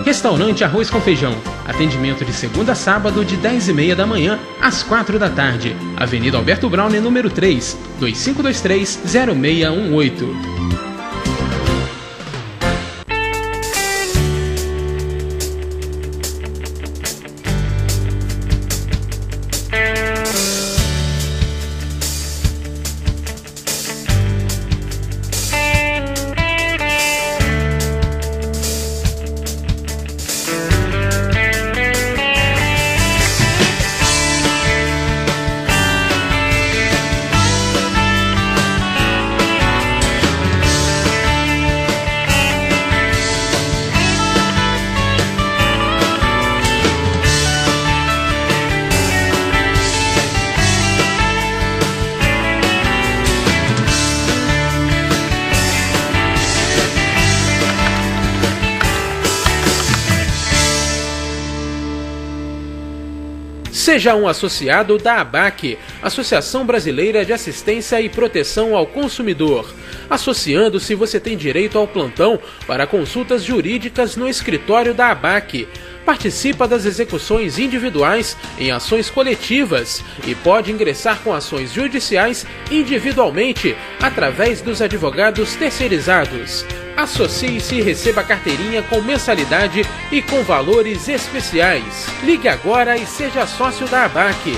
Restaurante Arroz com Feijão. Atendimento de segunda a sábado de 10h30 da manhã às 4 da tarde. Avenida Alberto Browne, número 3, 2523-0618. Seja um associado da ABAC, Associação Brasileira de Assistência e Proteção ao Consumidor. Associando-se, você tem direito ao plantão para consultas jurídicas no escritório da ABAC. Participa das execuções individuais em ações coletivas e pode ingressar com ações judiciais individualmente através dos advogados terceirizados. Associe-se e receba carteirinha com mensalidade e com valores especiais. Ligue agora e seja sócio da ABAC.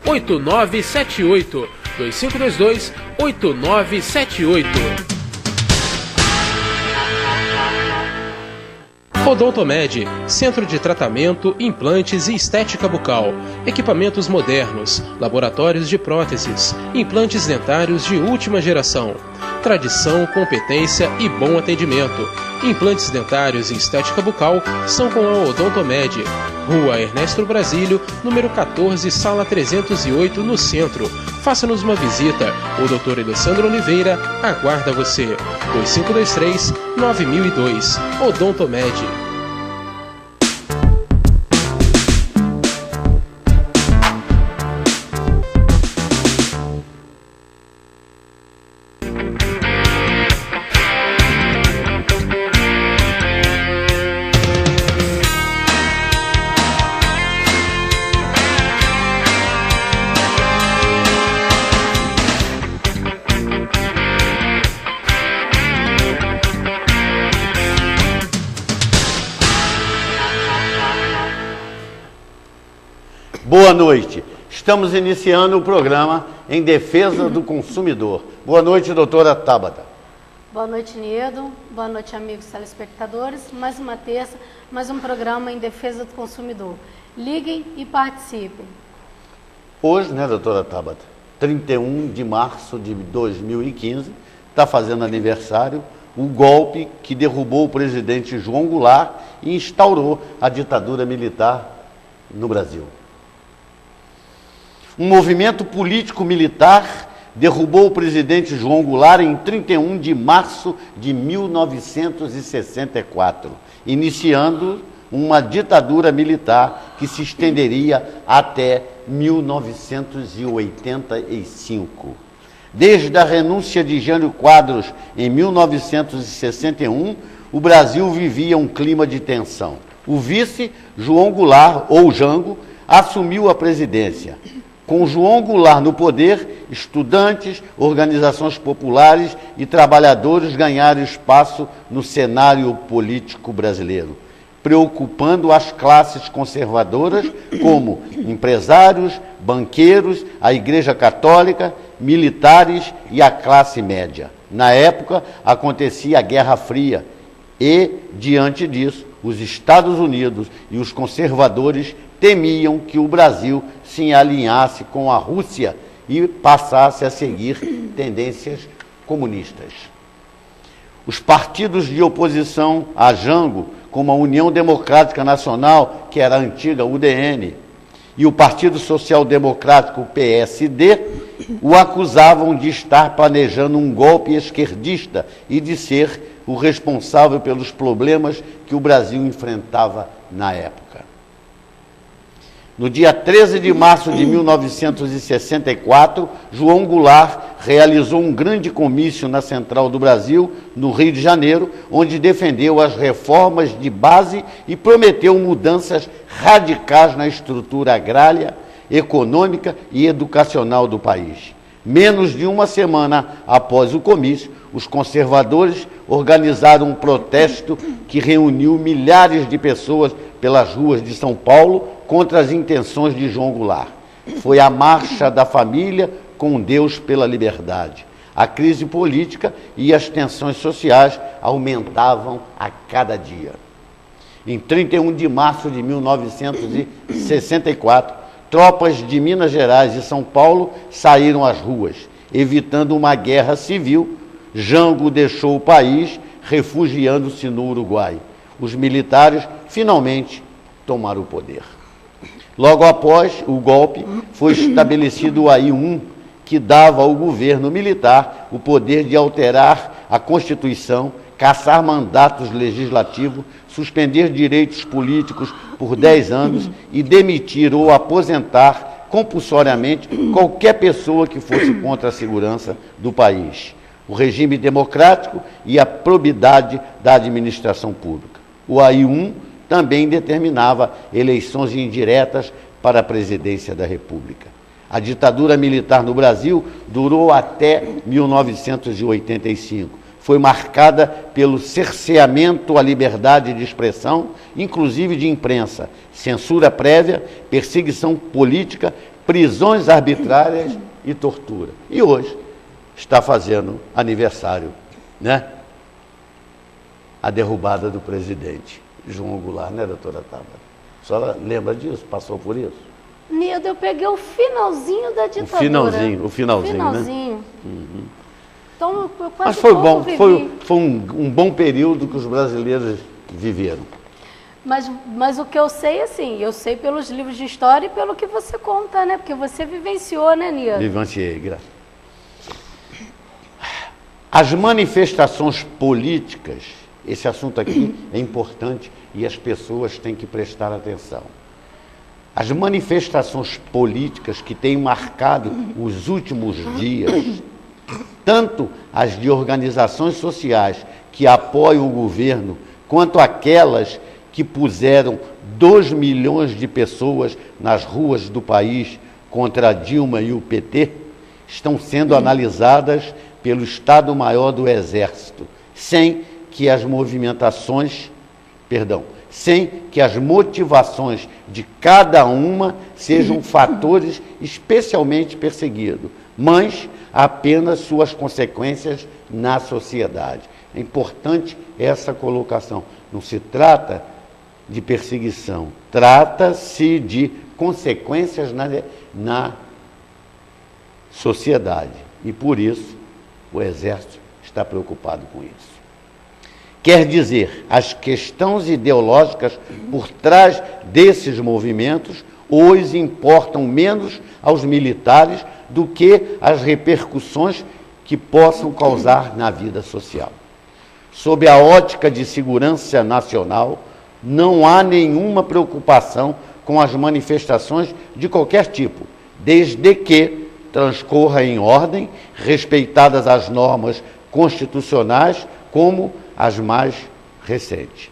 2522-8978. 2522-8978. Odontomed, Centro de Tratamento, Implantes e Estética Bucal. Equipamentos modernos, laboratórios de próteses, implantes dentários de última geração. Tradição, competência e bom atendimento. Implantes dentários e estética bucal são com a Odontomed. Rua Ernesto Brasílio, número 14, sala 308, no centro. Faça-nos uma visita. O Dr. Alessandro Oliveira aguarda você. 2523-9002. Odontomed. Boa noite. Estamos iniciando o programa em defesa do consumidor. Boa noite, doutora Tabata. Boa noite, Niedo. Boa noite, amigos telespectadores. Mais uma terça, mais um programa em defesa do consumidor. Liguem e participem. Hoje, né, doutora Tabata, 31 de março de 2015, está fazendo aniversário o golpe que derrubou o presidente João Goulart e instaurou a ditadura militar no Brasil. Um movimento político-militar derrubou o presidente João Goulart em 31 de março de 1964, iniciando uma ditadura militar que se estenderia até 1985. Desde a renúncia de Jânio Quadros em 1961, o Brasil vivia um clima de tensão. O vice, João Goulart, ou Jango, assumiu a presidência. Com João Goulart no poder, estudantes, organizações populares e trabalhadores ganharam espaço no cenário político brasileiro, preocupando as classes conservadoras como empresários, banqueiros, a Igreja Católica, militares e a classe média. Na época, acontecia a Guerra Fria e, diante disso, os Estados Unidos e os conservadores temiam que o Brasil se alinhasse com a Rússia e passasse a seguir tendências comunistas. Os partidos de oposição a Jango, como a União Democrática Nacional, que era a antiga UDN, e o Partido Social Democrático, PSD, o acusavam de estar planejando um golpe esquerdista e de ser o responsável pelos problemas que o Brasil enfrentava na época. No dia 13 de março de 1964, João Goulart realizou um grande comício na Central do Brasil, no Rio de Janeiro, onde defendeu as reformas de base e prometeu mudanças radicais na estrutura agrária, econômica e educacional do país. Menos de uma semana após o comício, os conservadores organizaram um protesto que reuniu milhares de pessoas pelas ruas de São Paulo contra as intenções de João Goulart. Foi a marcha da família com Deus pela liberdade. A crise política e as tensões sociais aumentavam a cada dia. Em 31 de março de 1964, tropas de Minas Gerais e São Paulo saíram às ruas, evitando uma guerra civil. Jango deixou o país, refugiando-se no Uruguai. Os militares finalmente tomaram o poder. Logo após o golpe, foi estabelecido o AI-1, que dava ao governo militar o poder de alterar a Constituição, cassar mandatos legislativos, suspender direitos políticos por 10 anos e demitir ou aposentar compulsoriamente qualquer pessoa que fosse contra a segurança do país, o regime democrático e a probidade da administração pública. O AI-1 também determinava eleições indiretas para a presidência da República. A ditadura militar no Brasil durou até 1985. Foi marcada pelo cerceamento à liberdade de expressão, inclusive de imprensa, censura prévia, perseguição política, prisões arbitrárias e tortura. E hoje está fazendo aniversário, né? A derrubada do presidente João Goulart, né, doutora Tabata? A senhora lembra disso? Passou por isso? Nildo, eu peguei o finalzinho da ditadura. O finalzinho, né? Uhum. Então, eu quase Mas foi bom, foi um bom período que os brasileiros viveram. Mas o que eu sei, assim, eu sei pelos livros de história e pelo que você conta, né? Porque você vivenciou, né, Nildo? Vivenciei, graças. As manifestações políticas, esse assunto aqui é importante e as pessoas têm que prestar atenção. As manifestações políticas que têm marcado os últimos dias, tanto as de organizações sociais que apoiam o governo, quanto aquelas que puseram 2 milhões de pessoas nas ruas do país contra a Dilma e o PT, estão sendo analisadas pelo Estado-Maior do Exército, sem que as motivações de cada uma sejam fatores especialmente perseguidos, mas apenas suas consequências na sociedade. É importante essa colocação. Não se trata de perseguição, trata-se de consequências na sociedade. E por isso o Exército está preocupado com isso. Quer dizer, as questões ideológicas por trás desses movimentos hoje importam menos aos militares do que as repercussões que possam causar na vida social. Sob a ótica de segurança nacional, não há nenhuma preocupação com as manifestações de qualquer tipo, desde que transcorra em ordem, respeitadas as normas constitucionais, como as mais recentes.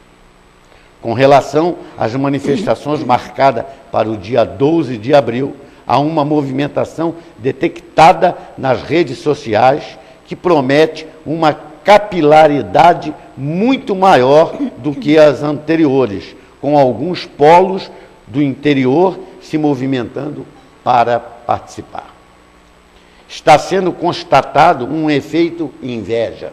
Com relação às manifestações marcadas para o dia 12 de abril, há uma movimentação detectada nas redes sociais que promete uma capilaridade muito maior do que as anteriores, com alguns polos do interior se movimentando para participar. Está sendo constatado um efeito inveja,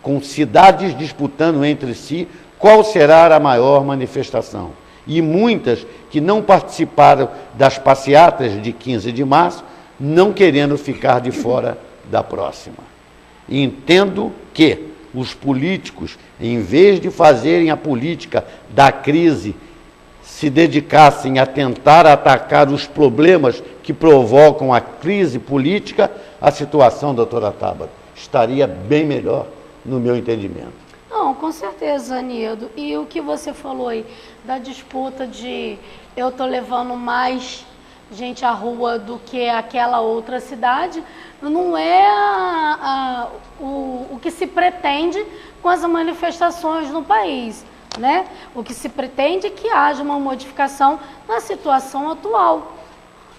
com cidades disputando entre si qual será a maior manifestação. E muitas que não participaram das passeatas de 15 de março, não querendo ficar de fora da próxima. E entendo que os políticos, em vez de fazerem a política da crise, se dedicassem a tentar atacar os problemas que provocam a crise política, a situação, doutora Tabata, estaria bem melhor, no meu entendimento. Não, com certeza, Anido. E o que você falou aí da disputa de eu tô levando mais gente à rua do que aquela outra cidade, não é o que se pretende com as manifestações no país, né? O que se pretende é que haja uma modificação na situação atual,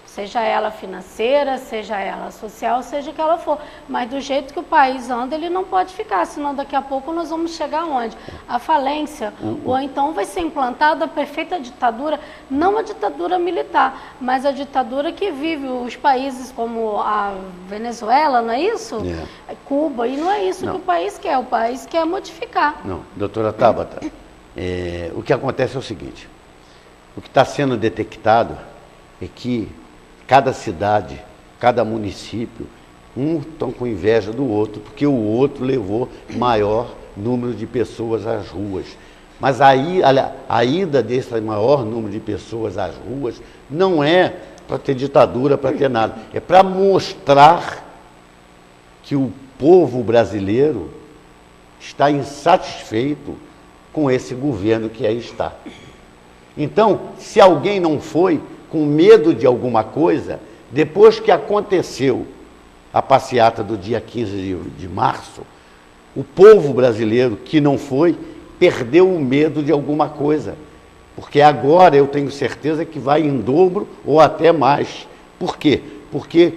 seja ela financeira, seja ela social, seja que ela for. Mas do jeito que o país anda, ele não pode ficar, senão daqui a pouco nós vamos chegar onde? A falência. Ou então vai ser implantada a perfeita ditadura, não a ditadura militar, mas a ditadura que vive os países como a Venezuela, não é isso? Cuba, e não é isso que o país quer modificar. Não, doutora Tabata, o que acontece é o seguinte, o que está sendo detectado é que cada cidade, cada município, estão com inveja do outro, porque o outro levou maior número de pessoas às ruas. Mas aí, a ida desse maior número de pessoas às ruas não é para ter ditadura, para ter nada. É para mostrar que o povo brasileiro está insatisfeito com esse governo que aí está. Então, se alguém não foi com medo de alguma coisa, depois que aconteceu a passeata do dia 15 de março, o povo brasileiro que não foi, perdeu o medo de alguma coisa. Porque agora eu tenho certeza que vai em dobro ou até mais. Por quê? Porque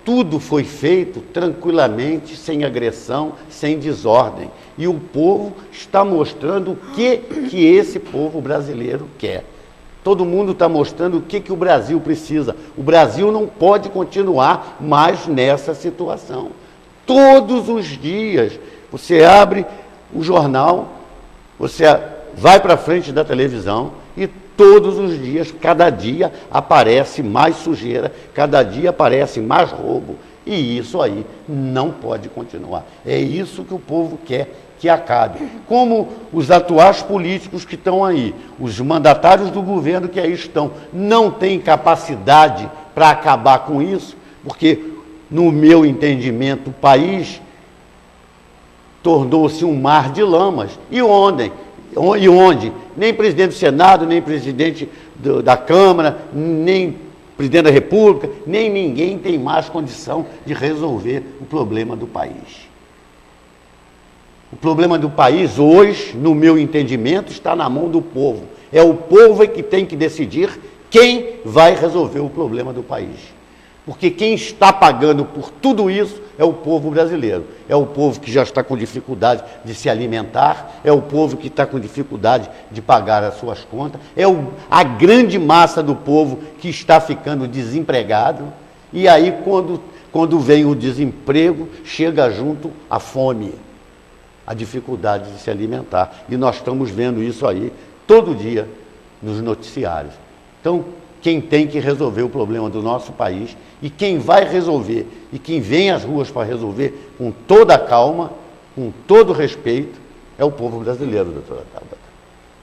tudo foi feito tranquilamente, sem agressão, sem desordem. E o povo está mostrando o que esse povo brasileiro quer. Todo mundo está mostrando o que o Brasil precisa. O Brasil não pode continuar mais nessa situação. Todos os dias, você abre o jornal, você vai para frente da televisão e todos os dias, cada dia, aparece mais sujeira, cada dia aparece mais roubo. E isso aí não pode continuar. É isso que o povo quer que acabe. Como os atuais políticos que estão aí, os mandatários do governo que aí estão, não têm capacidade para acabar com isso, porque, no meu entendimento, o país tornou-se um mar de lamas. E onde? Nem presidente do Senado, nem presidente da Câmara, nem presidente da República, nem ninguém tem mais condição de resolver o problema do país. O problema do país hoje, no meu entendimento, está na mão do povo. É o povo que tem que decidir quem vai resolver o problema do país. Porque quem está pagando por tudo isso é o povo brasileiro. É o povo que já está com dificuldade de se alimentar, é o povo que está com dificuldade de pagar as suas contas, é a grande massa do povo que está ficando desempregado. E aí, quando vem o desemprego, chega junto a fome, a dificuldade de se alimentar. E nós estamos vendo isso aí todo dia nos noticiários. Então, quem tem que resolver o problema do nosso país e quem vai resolver e quem vem às ruas para resolver com toda a calma, com todo o respeito, é o povo brasileiro, doutora Tabata.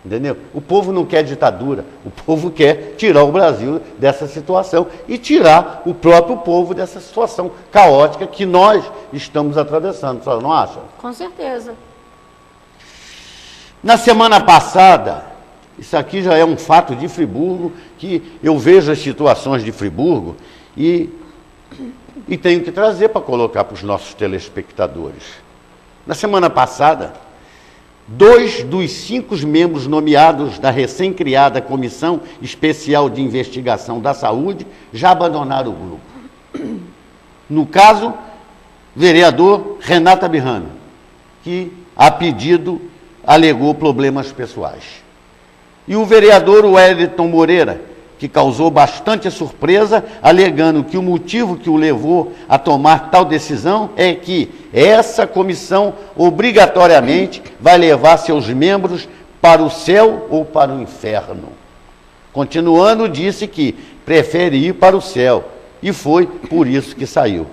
Entendeu? O povo não quer ditadura, o povo quer tirar o Brasil dessa situação e tirar o próprio povo dessa situação caótica que nós estamos atravessando, você não acha? Com certeza. Na semana passada, isso aqui já é um fato de Friburgo, que eu vejo as situações de Friburgo e tenho que trazer para colocar para os nossos telespectadores. Na semana passada, 2 dos 5 membros nomeados da recém-criada Comissão Especial de Investigação da Saúde já abandonaram o grupo. No caso, vereador Renata Birrano, que, a pedido, alegou problemas pessoais. E o vereador Wellington Moreira, que causou bastante surpresa, alegando que o motivo que o levou a tomar tal decisão é que essa comissão obrigatoriamente vai levar seus membros para o céu ou para o inferno. Continuando, disse que prefere ir para o céu, e foi por isso que saiu.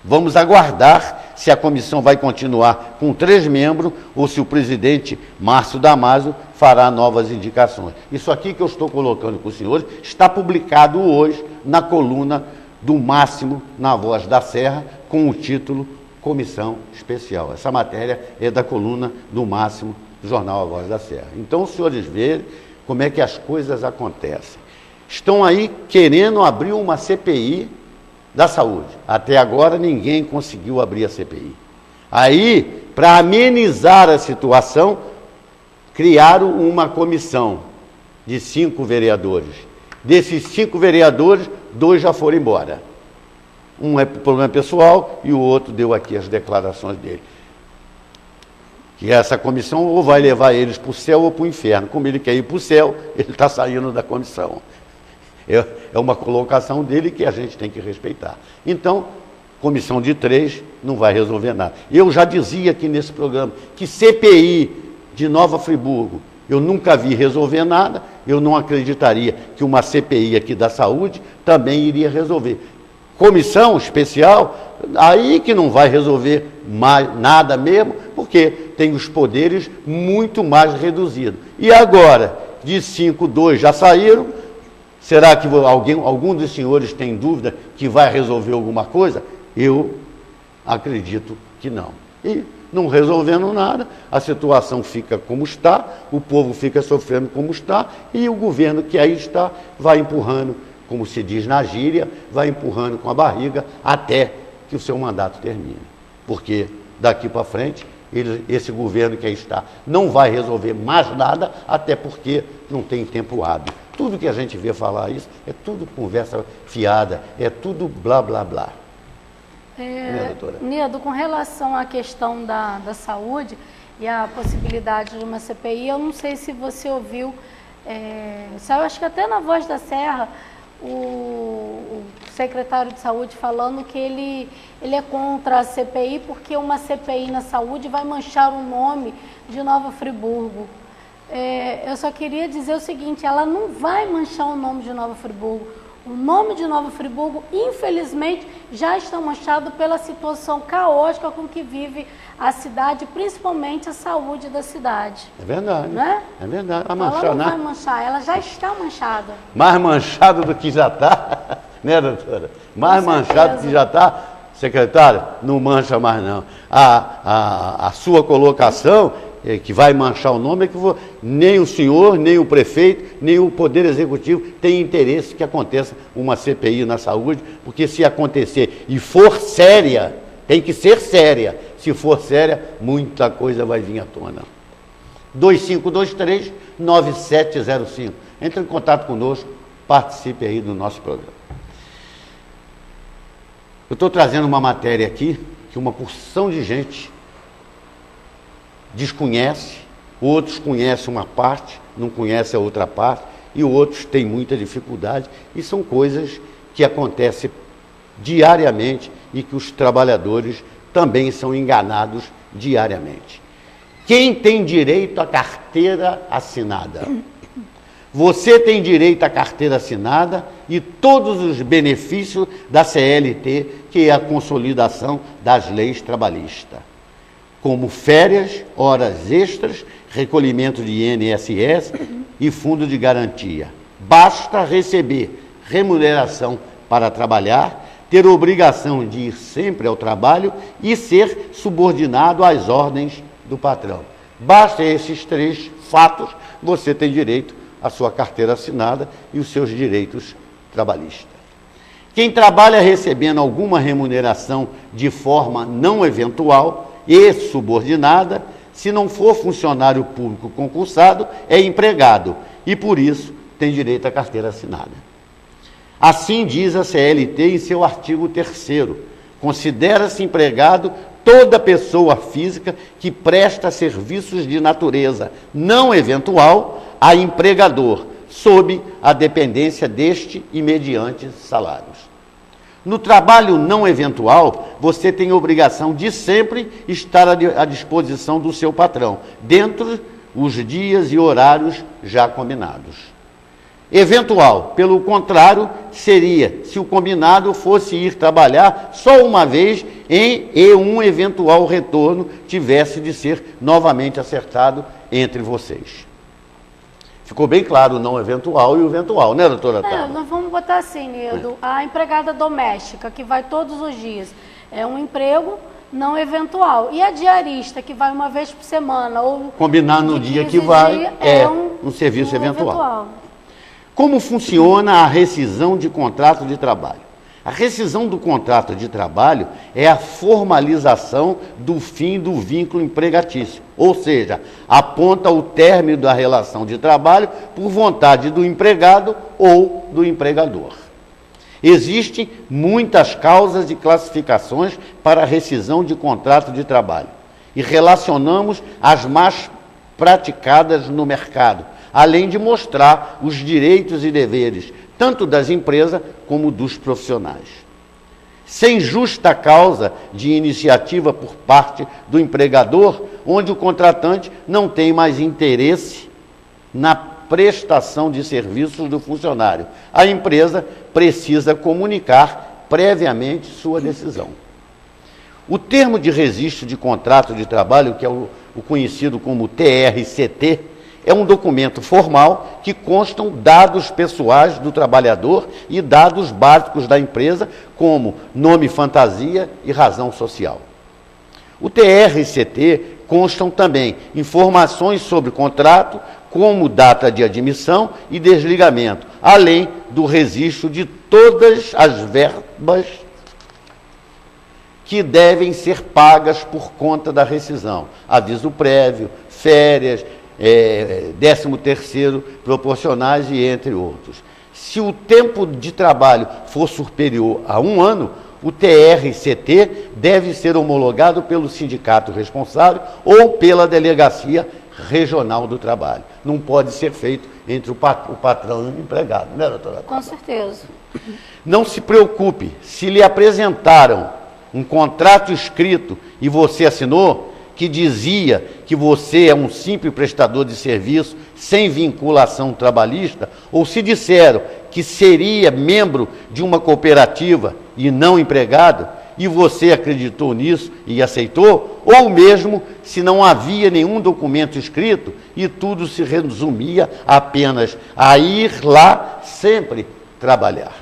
Vamos aguardar se a comissão vai continuar com 3 membros ou se o presidente Márcio Damasio fará novas indicações. Isso aqui que eu estou colocando para os senhores está publicado hoje na coluna do Máximo na Voz da Serra, com o título comissão especial. Essa matéria é da coluna do Máximo do jornal A Voz da Serra. Então, os senhores verem como é que as coisas acontecem. Estão aí querendo abrir uma CPI da saúde. Até agora ninguém conseguiu abrir a CPI. Aí, para amenizar a situação, criaram uma comissão de 5 vereadores. Desses 5 vereadores, 2 já foram embora. Um é problema pessoal e o outro deu aqui as declarações dele. Que essa comissão ou vai levar eles para o céu ou para o inferno. Como ele quer ir para o céu, ele está saindo da comissão. É uma colocação dele que a gente tem que respeitar. Então, comissão de 3 não vai resolver nada. Eu já dizia aqui nesse programa que CPI de Nova Friburgo, eu nunca vi resolver nada, eu não acreditaria que uma CPI aqui da saúde também iria resolver. Comissão especial, aí que não vai resolver mais nada mesmo, porque tem os poderes muito mais reduzidos. E agora, de 5, 2 já saíram. Será que algum dos senhores tem dúvida que vai resolver alguma coisa? Eu acredito que não. E não resolvendo nada, a situação fica como está, o povo fica sofrendo como está, e o governo que aí está vai empurrando, como se diz na gíria, vai empurrando com a barriga até que o seu mandato termine. Porque daqui para frente, esse governo que aí está não vai resolver mais nada, até porque não tem tempo hábil. Tudo que a gente vê falar isso é tudo conversa fiada, é tudo blá, blá, blá. Doutora? Nido, com relação à questão da saúde e a possibilidade de uma CPI, eu não sei se você ouviu, eu acho que até na Voz da Serra, o secretário de Saúde falando que ele é contra a CPI, porque uma CPI na saúde vai manchar o nome de Nova Friburgo. Eu só queria dizer o seguinte, ela não vai manchar o nome de Nova Friburgo. O nome de Nova Friburgo, infelizmente, já está manchado pela situação caótica com que vive a cidade, principalmente a saúde da cidade. É verdade. Não é? É verdade. Ela não vai manchar, ela já está manchada. Mais manchado do que já está, né, doutora? Mais manchado do que já está. Secretário, não mancha mais não. A sua colocação, que vai manchar o nome, é que nem o senhor, nem o prefeito, nem o Poder Executivo tem interesse que aconteça uma CPI na saúde, porque se acontecer e for séria, tem que ser séria. Se for séria, muita coisa vai vir à tona. 2523-9705. Entre em contato conosco, participe aí do nosso programa. Eu estou trazendo uma matéria aqui que uma porção de gente desconhece, outros conhecem uma parte, não conhecem a outra parte, e outros têm muita dificuldade, e são coisas que acontecem diariamente e que os trabalhadores também são enganados diariamente. Quem tem direito à carteira assinada? Você tem direito à carteira assinada e todos os benefícios da CLT, que é a consolidação das leis trabalhistas, como férias, horas extras, recolhimento de INSS e fundo de garantia. Basta receber remuneração para trabalhar, ter obrigação de ir sempre ao trabalho e ser subordinado às ordens do patrão. Basta esses 3 fatos, você tem direito à sua carteira assinada e os seus direitos trabalhistas. Quem trabalha recebendo alguma remuneração de forma não eventual e subordinada, se não for funcionário público concursado, é empregado e, por isso, tem direito à carteira assinada. Assim diz a CLT em seu artigo 3º. Considera-se empregado toda pessoa física que presta serviços de natureza não eventual a empregador, sob a dependência deste e mediante salários. No trabalho não eventual, você tem obrigação de sempre estar à disposição do seu patrão, dentro os dias e horários já combinados. Eventual, pelo contrário, seria se o combinado fosse ir trabalhar só uma vez e um eventual retorno tivesse de ser novamente acertado entre vocês. Ficou bem claro o não eventual e o eventual, né, doutora Tânia? Nós vamos botar assim, Nido, a empregada doméstica, que vai todos os dias, é um emprego não eventual. E a diarista, que vai uma vez por semana, ou combinar no dia que vai, é um serviço eventual. Como funciona a rescisão de contrato de trabalho? A rescisão do contrato de trabalho é a formalização do fim do vínculo empregatício, ou seja, aponta o término da relação de trabalho por vontade do empregado ou do empregador. Existem muitas causas e classificações para a rescisão de contrato de trabalho e relacionamos as mais praticadas no mercado, além de mostrar os direitos e deveres, tanto das empresas como dos profissionais. Sem justa causa de iniciativa por parte do empregador, onde o contratante não tem mais interesse na prestação de serviços do funcionário, a empresa precisa comunicar previamente sua decisão. O termo de registro de contrato de trabalho, que é o conhecido como TRCT, é um documento formal que constam dados pessoais do trabalhador e dados básicos da empresa, como nome, fantasia e razão social. O TRCT constam também informações sobre o contrato, como data de admissão e desligamento, além do registro de todas as verbas que devem ser pagas por conta da rescisão, aviso prévio, férias, 13º proporcionais e entre outros. Se o tempo de trabalho for superior a 1 ano, o TRCT deve ser homologado pelo sindicato responsável ou pela delegacia regional do trabalho. Não pode ser feito entre o patrão e o empregado, né, doutora? Com certeza. Não se preocupe, se lhe apresentaram um contrato escrito e você assinou, que dizia que você é um simples prestador de serviço sem vinculação trabalhista, ou se disseram que seria membro de uma cooperativa e não empregado, e você acreditou nisso e aceitou, ou mesmo se não havia nenhum documento escrito e tudo se resumia apenas a ir lá sempre trabalhar.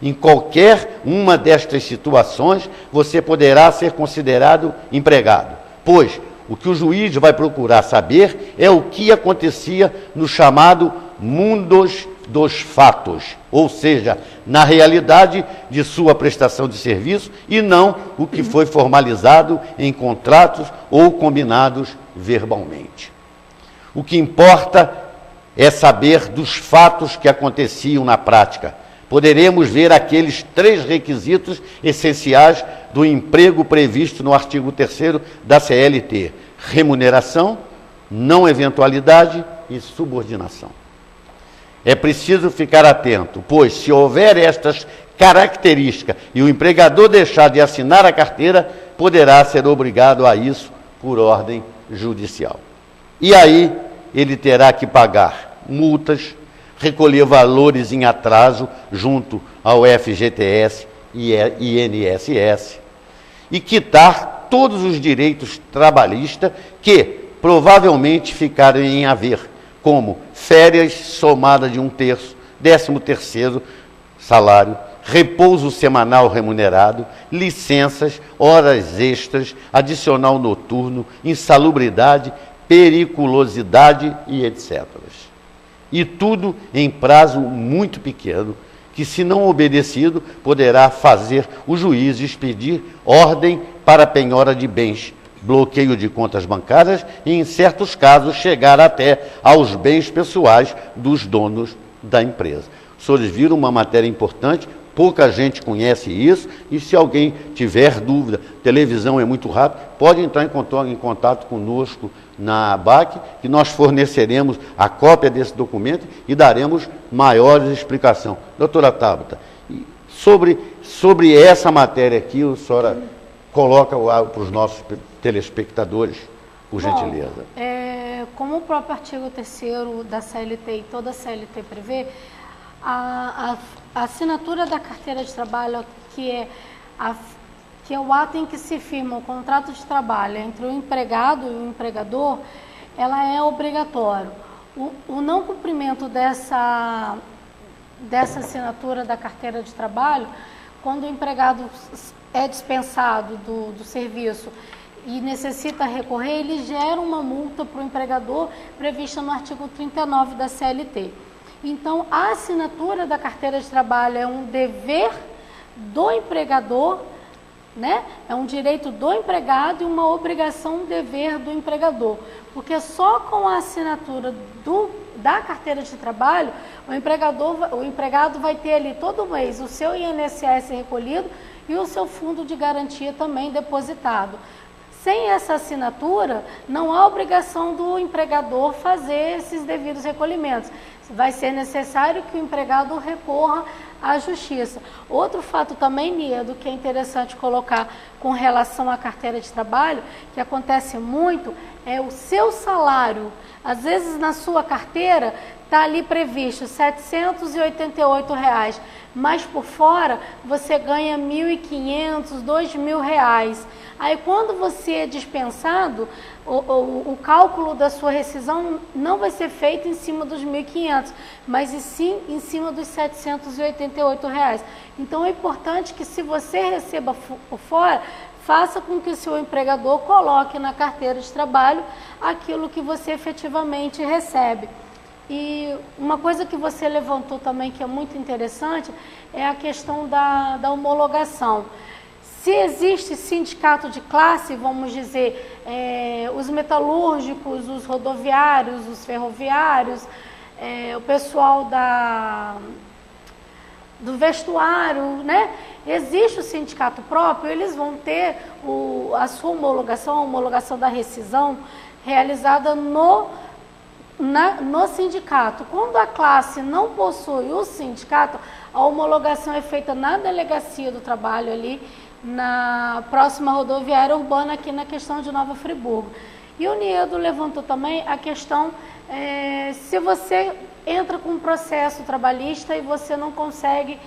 Em qualquer uma destas situações, você poderá ser considerado empregado, pois o que o juiz vai procurar saber é o que acontecia no chamado mundo dos fatos, ou seja, na realidade de sua prestação de serviço e não o que foi formalizado em contratos ou combinados verbalmente. O que importa é saber dos fatos que aconteciam na prática. Poderemos ver aqueles 3 requisitos essenciais do emprego previsto no artigo 3º da CLT: remuneração, não eventualidade e subordinação. É preciso ficar atento, pois se houver estas características e o empregador deixar de assinar a carteira, poderá ser obrigado a isso por ordem judicial. E aí ele terá que pagar multas, recolher valores em atraso junto ao FGTS e INSS e quitar todos os direitos trabalhistas que provavelmente ficaram em haver, como férias somadas de 1/3, 13º salário, repouso semanal remunerado, licenças, horas extras, adicional noturno, insalubridade, periculosidade e etc. E tudo em prazo muito pequeno, que se não obedecido, poderá fazer o juiz expedir ordem para penhora de bens, bloqueio de contas bancárias e, em certos casos, chegar até aos bens pessoais dos donos da empresa. Os senhores viram uma matéria importante, pouca gente conhece isso, e se alguém tiver dúvida, televisão é muito rápido, pode entrar em contato conosco na ABAC, que nós forneceremos a cópia desse documento e daremos maiores explicações. Doutora Tabata, sobre essa matéria aqui, a senhora coloca para os nossos telespectadores, por gentileza. Como o próprio artigo 3º da CLT e toda a CLT prevê, a assinatura da carteira de trabalho, que é o ato em que se firma o contrato de trabalho entre o empregado e o empregador, ela é obrigatória. O não cumprimento dessa assinatura da carteira de trabalho quando o empregado é dispensado do serviço e necessita recorrer, ele gera uma multa para o empregador prevista no artigo 39 da CLT. Então, a assinatura da carteira de trabalho é um dever do empregador, né? É um direito do empregado e uma obrigação, um dever do empregador. Porque só com a assinatura da carteira de trabalho, o empregado vai ter ali todo mês o seu INSS recolhido e o seu fundo de garantia também depositado. Sem essa assinatura, não há obrigação do empregador fazer esses devidos recolhimentos. Vai ser necessário que o empregado recorra à justiça. Outro fato também, Niedo, que é interessante colocar com relação à carteira de trabalho, que acontece muito, é o seu salário. Às vezes na sua carteira está ali previsto R$ 788, mas por fora você ganha R$ 1.500, R$ 2.000. Aí quando você é dispensado, o cálculo da sua rescisão não vai ser feito em cima dos 1.500, mas sim em cima dos R$ 788. Então é importante que, se você receba por fora, faça com que o seu empregador coloque na carteira de trabalho aquilo que você efetivamente recebe. E uma coisa que você levantou também, que é muito interessante, é a questão da homologação. Se existe sindicato de classe, vamos dizer, os metalúrgicos, os rodoviários, os ferroviários, o pessoal do vestuário, né? Existe o sindicato próprio, eles vão ter a sua homologação, a homologação da rescisão realizada no sindicato. Quando a classe não possui o sindicato, a homologação é feita na delegacia do trabalho ali, na próxima rodoviária urbana, aqui na questão de Nova Friburgo. E o Niedo levantou também a questão, se você entra com um processo trabalhista e você não consegue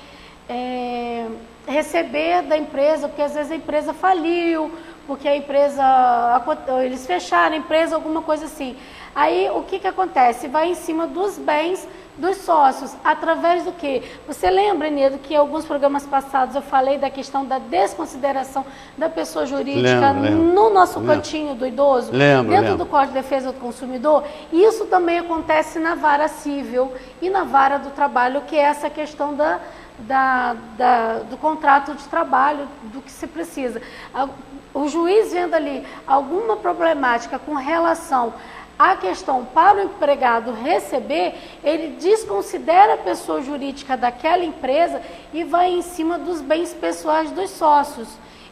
receber da empresa, porque às vezes a empresa faliu, porque eles fecharam a empresa, alguma coisa assim. Aí o que acontece? Vai em cima dos bens dos sócios, através do quê? Você lembra, Niedo, que em alguns programas passados eu falei da questão da desconsideração da pessoa jurídica no nosso cantinho do idoso, dentro do Código de Defesa do Consumidor? Isso também acontece na vara civil e na vara do trabalho, que é essa questão do contrato de trabalho, do que se precisa. O juiz vendo ali alguma problemática com relação à questão para o empregado receber, ele desconsidera a pessoa jurídica daquela empresa e vai em cima dos bens pessoais dos sócios,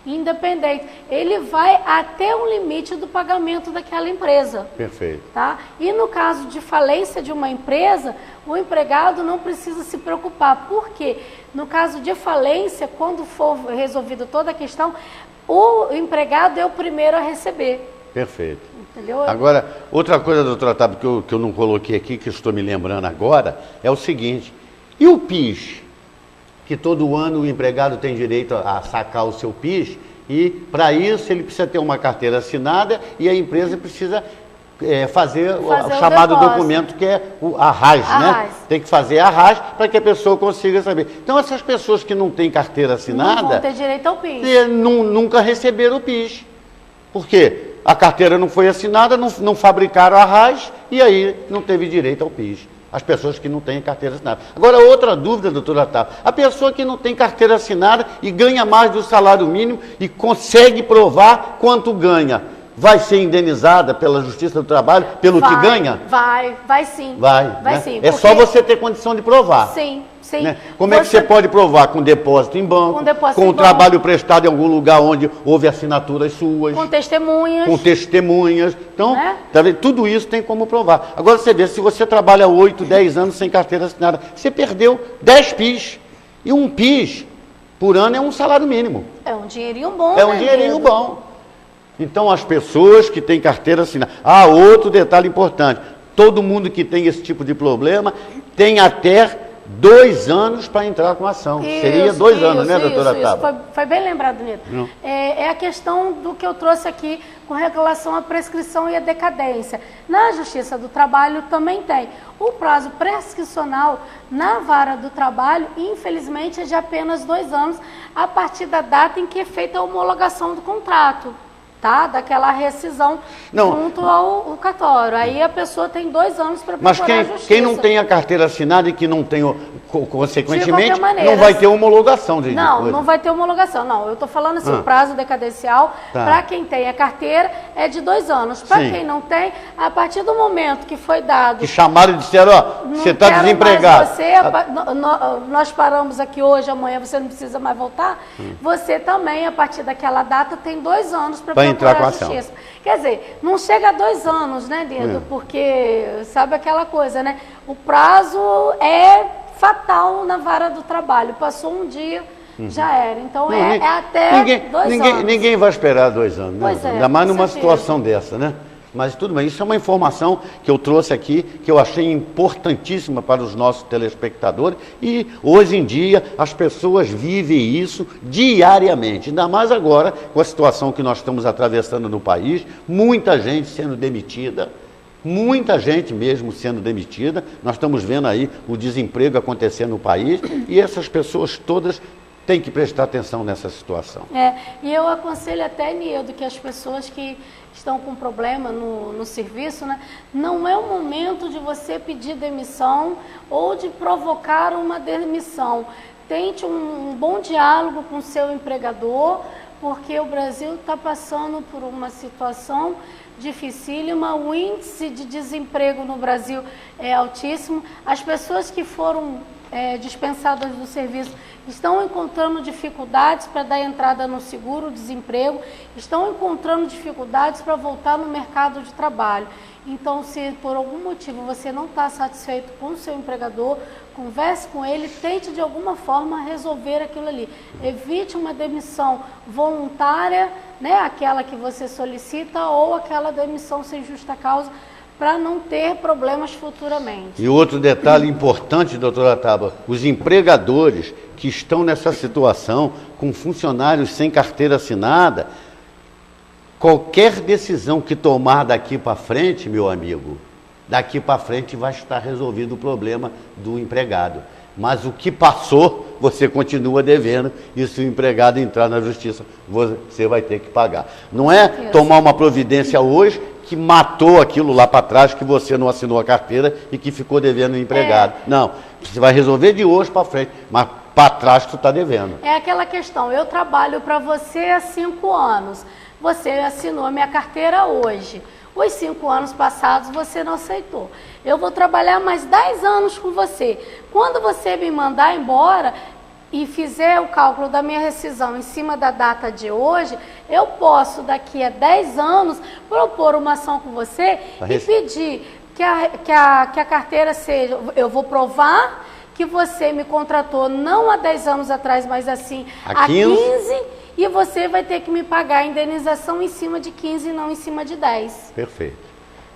independente. Ele vai até o limite do pagamento daquela empresa. Perfeito. Tá? E no caso de falência de uma empresa, o empregado não precisa se preocupar. Por quê? No caso de falência, quando for resolvida toda a questão, o empregado é o primeiro a receber. Perfeito. Entendeu? Agora, outra coisa, doutor Otávio, que eu não coloquei aqui, que estou me lembrando agora, é o seguinte: e o PIS? Que todo ano o empregado tem direito a sacar o seu PIS, e para isso ele precisa ter uma carteira assinada e a empresa precisa fazer o chamado documento, que é a RAS, né? Tem que fazer a RAS para que a pessoa consiga saber. Então, essas pessoas que não têm carteira assinada... não vão ter direito ao PIS. Nunca receberam o PIS. Por quê? A carteira não foi assinada, não fabricaram a RAS e aí não teve direito ao PIS. As pessoas que não têm carteira assinada. Agora, outra dúvida, doutor Otávio. A pessoa que não tem carteira assinada e ganha mais do salário mínimo e consegue provar quanto ganha, vai ser indenizada pela Justiça do Trabalho pelo que ganha? Vai sim. Vai, né? Sim. É só você ter condição de provar. Sim. Né? Como é que você pode provar? Com depósito em banco, com o trabalho prestado em algum lugar onde houve assinaturas suas. Com testemunhas. Com testemunhas. Então, tá vendo? Tudo isso tem como provar. Agora você vê, se você trabalha 8, 10 anos sem carteira assinada, você perdeu 10 PIS. E um PIS por ano é um salário mínimo. É um dinheirinho bom, É um dinheirinho bom. Então, as pessoas que têm carteira assinada... outro detalhe importante. Todo mundo que tem esse tipo de problema tem até 2 anos para entrar com a ação. Seria 2 anos, né, doutora Taba? Foi bem lembrado, Nito. É a questão do que eu trouxe aqui com relação à prescrição e à decadência. Na Justiça do Trabalho também tem. O prazo prescricional na Vara do Trabalho, infelizmente, é de apenas 2 anos, a partir da data em que é feita a homologação do contrato. Tá? Daquela rescisão junto ao cartório. Aí a pessoa tem 2 anos para procurar a justiça. Mas quem não tem a carteira assinada e que não tem, consequentemente, não vai ter homologação de coisa. Não vai ter homologação. Não, eu estou falando assim, o prazo decadencial, para quem tem a carteira, é de 2 anos. Para quem não tem, a partir do momento que foi dado... Que chamaram e disseram, ó, você está desempregado. Nós paramos aqui hoje, amanhã você não precisa mais voltar. Você também, a partir daquela data, tem 2 anos para entrar com a ação. Quer dizer, não chega a 2 anos, né, Dedo? Porque, sabe aquela coisa, né? O prazo é fatal na Vara do Trabalho. Passou um dia, já era. Então, é até 2 anos. Ninguém vai esperar 2 anos, né? Pois é, ainda mais numa certeza. situação dessa, né? Mas tudo bem, isso é uma informação que eu trouxe aqui, que eu achei importantíssima para os nossos telespectadores, e hoje em dia as pessoas vivem isso diariamente, ainda mais agora com a situação que nós estamos atravessando no país, muita gente sendo demitida, muita gente mesmo sendo demitida, nós estamos vendo aí o desemprego acontecendo no país, e essas pessoas todas têm que prestar atenção nessa situação. E eu aconselho até, Nildo, que as pessoas que estão com problema no serviço, né, não é o momento de você pedir demissão ou de provocar uma demissão. Tente um bom diálogo com o seu empregador, porque o Brasil está passando por uma situação dificílima, o índice de desemprego no Brasil é altíssimo, as pessoas que foram dispensadas do serviço estão encontrando dificuldades para dar entrada no seguro-desemprego, estão encontrando dificuldades para voltar no mercado de trabalho. Então, se por algum motivo você não está satisfeito com o seu empregador, converse com ele, tente de alguma forma resolver aquilo ali. Evite uma demissão voluntária, né, aquela que você solicita, ou aquela demissão sem justa causa, para não ter problemas futuramente. E outro detalhe importante, doutora Taba, os empregadores que estão nessa situação, com funcionários sem carteira assinada, qualquer decisão que tomar daqui para frente, meu amigo, daqui para frente vai estar resolvido o problema do empregado. Mas o que passou, você continua devendo, e se o empregado entrar na justiça, você vai ter que pagar. Não é tomar uma providência hoje que matou aquilo lá para trás, que você não assinou a carteira e que ficou devendo o empregado. Não, você vai resolver de hoje para frente, mas para trás tu está devendo. É aquela questão, eu trabalho para você há 5 anos, você assinou a minha carteira hoje. Os 5 anos passados você não aceitou. Eu vou trabalhar mais 10 anos com você. Quando você me mandar embora e fizer o cálculo da minha rescisão em cima da data de hoje, eu posso, daqui a 10 anos, propor uma ação com você e pedir que a carteira seja... Eu vou provar que você me contratou não há 10 anos atrás, mas assim há 15, e você vai ter que me pagar a indenização em cima de 15 e não em cima de 10. Perfeito.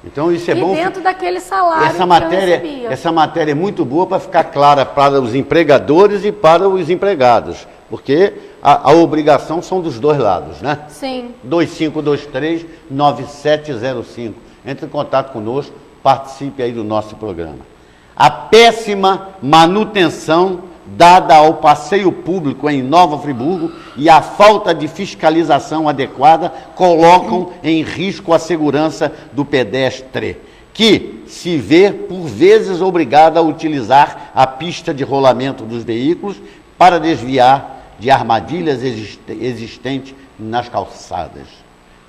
Então isso é bom. E dentro daquele salário que eu recebia. Essa matéria é muito boa para ficar clara para os empregadores e para os empregados, porque a obrigação são dos dois lados, né? Sim. 2523-9705. Entre em contato conosco, participe aí do nosso programa. A péssima manutenção dada ao passeio público em Nova Friburgo e a falta de fiscalização adequada colocam em risco a segurança do pedestre, que se vê por vezes obrigado a utilizar a pista de rolamento dos veículos para desviar de armadilhas existentes nas calçadas.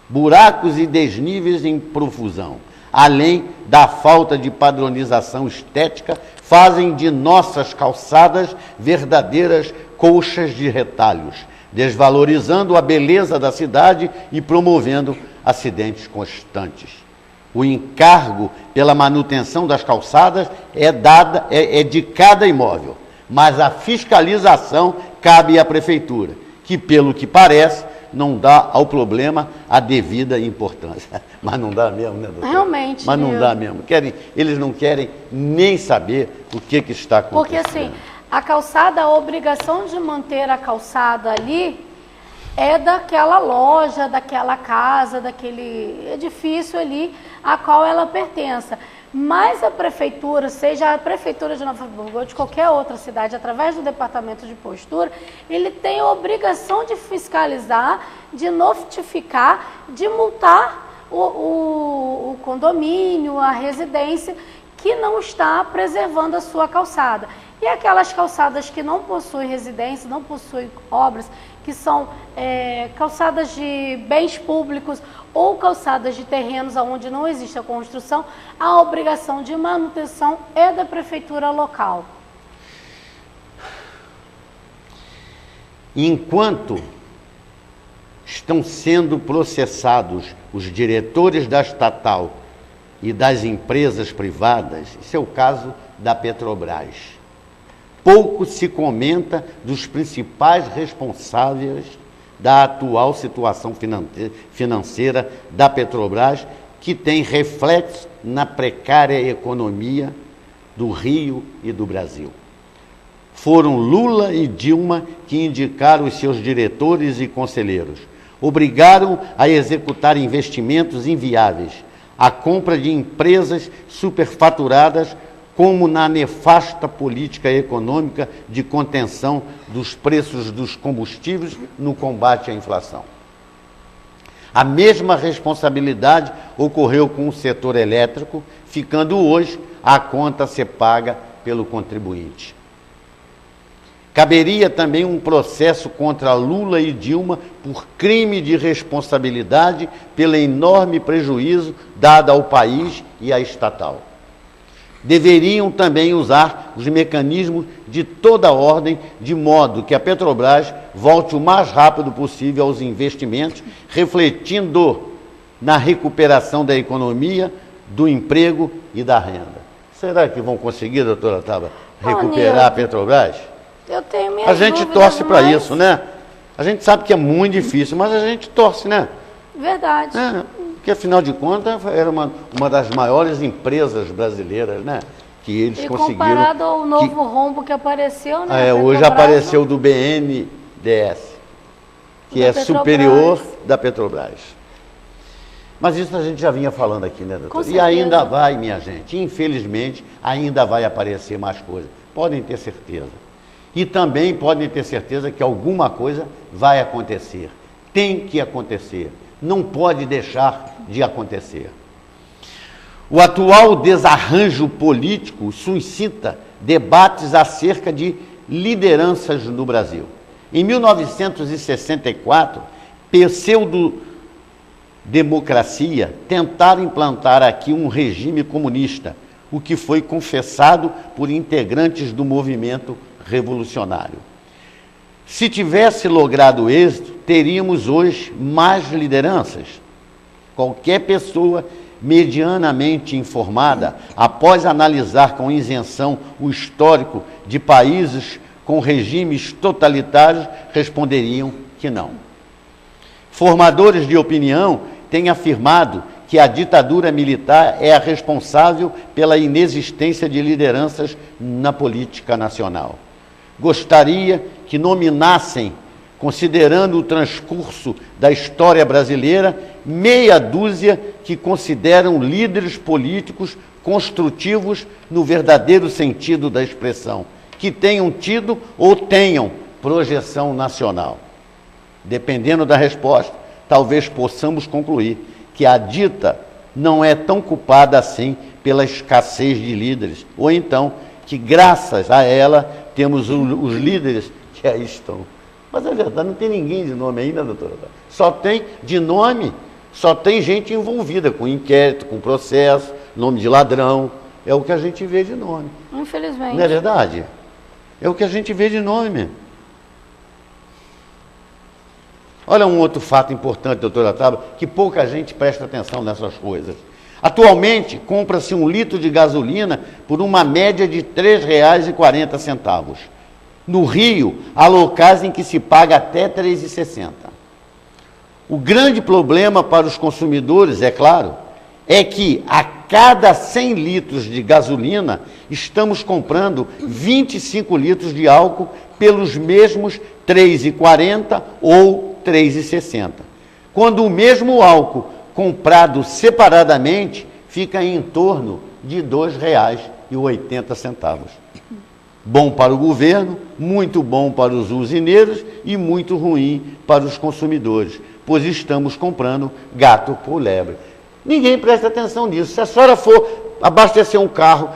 Buracos e desníveis em profusão, além da falta de padronização estética, fazem de nossas calçadas verdadeiras colchas de retalhos, desvalorizando a beleza da cidade e promovendo acidentes constantes. O encargo pela manutenção das calçadas é de cada imóvel, mas a fiscalização cabe à prefeitura, que, pelo que parece, não dá ao problema a devida importância. Mas não dá mesmo, né, doutor? Realmente. Mas não dá mesmo. Eles não querem nem saber o que está acontecendo. Porque assim, a calçada, a obrigação de manter a calçada ali é daquela loja, daquela casa, daquele edifício ali a qual ela pertença. Mas a prefeitura, seja a prefeitura de Nova Friburgo ou de qualquer outra cidade, através do departamento de postura, ele tem a obrigação de fiscalizar, de notificar, de multar o condomínio, a residência que não está preservando a sua calçada. E aquelas calçadas que não possuem residência, não possuem obras, que são calçadas de bens públicos ou calçadas de terrenos onde não existe a construção, a obrigação de manutenção é da prefeitura local. Enquanto estão sendo processados os diretores da estatal e das empresas privadas, esse é o caso da Petrobras. Pouco se comenta dos principais responsáveis da atual situação financeira da Petrobras, que tem reflexo na precária economia do Rio e do Brasil. Foram Lula e Dilma que indicaram os seus diretores e conselheiros, obrigaram a executar investimentos inviáveis, a compra de empresas superfaturadas, como na nefasta política econômica de contenção dos preços dos combustíveis no combate à inflação. A mesma responsabilidade ocorreu com o setor elétrico, ficando hoje a conta a ser paga pelo contribuinte. Caberia também um processo contra Lula e Dilma por crime de responsabilidade pelo enorme prejuízo dado ao país e à estatal. Deveriam também usar os mecanismos de toda ordem, de modo que a Petrobras volte o mais rápido possível aos investimentos, refletindo na recuperação da economia, do emprego e da renda. Será que vão conseguir, doutora Taba, recuperar a Petrobras? Eu tenho minhas A gente dúvidas, torce para mas... isso, né? A gente sabe que é muito difícil, mas a gente torce, né? Verdade. Porque, afinal de contas, era uma das maiores empresas brasileiras, né? Que eles conseguiram... comparado ao novo rombo que apareceu, né? Hoje apareceu do BNDES, que é superior da Petrobras. Mas isso a gente já vinha falando aqui, né, doutor? E ainda vai, minha gente, infelizmente, ainda vai aparecer mais coisas. Podem ter certeza. E também podem ter certeza que alguma coisa vai acontecer. Tem que acontecer. Não pode deixar de acontecer. O atual desarranjo político suscita debates acerca de lideranças no Brasil. Em 1964, pseudo-democracia tentaram implantar aqui um regime comunista, o que foi confessado por integrantes do movimento revolucionário. Se tivesse logrado êxito, teríamos hoje mais lideranças. Qualquer pessoa medianamente informada, após analisar com isenção o histórico de países com regimes totalitários, responderiam que não. Formadores de opinião têm afirmado que a ditadura militar é a responsável pela inexistência de lideranças na política nacional. Gostaria que nominassem, considerando o transcurso da história brasileira, meia dúzia que consideram líderes políticos construtivos no verdadeiro sentido da expressão, que tenham tido ou tenham projeção nacional. Dependendo da resposta, talvez possamos concluir que a dita não é tão culpada assim pela escassez de líderes, ou então que graças a ela temos os líderes que aí estão. Mas é verdade, não tem ninguém de nome ainda, doutora. Só tem de nome, só tem gente envolvida com inquérito, com processo, nome de ladrão. É o que a gente vê de nome. Infelizmente. Não é verdade? É o que a gente vê de nome. Olha um outro fato importante, doutora Taba, que pouca gente presta atenção nessas coisas. Atualmente, compra-se 1 litro de gasolina por uma média de R$ 3,40. No Rio, há locais em que se paga até R$ 3,60. O grande problema para os consumidores, é claro, é que a cada 100 litros de gasolina, estamos comprando 25 litros de álcool pelos mesmos R$ 3,40 ou R$ 3,60. Quando o mesmo álcool comprado separadamente fica em torno de R$ 2,80. Bom para o governo, muito bom para os usineiros e muito ruim para os consumidores, pois estamos comprando gato por lebre. Ninguém presta atenção nisso. Se a senhora for abastecer um carro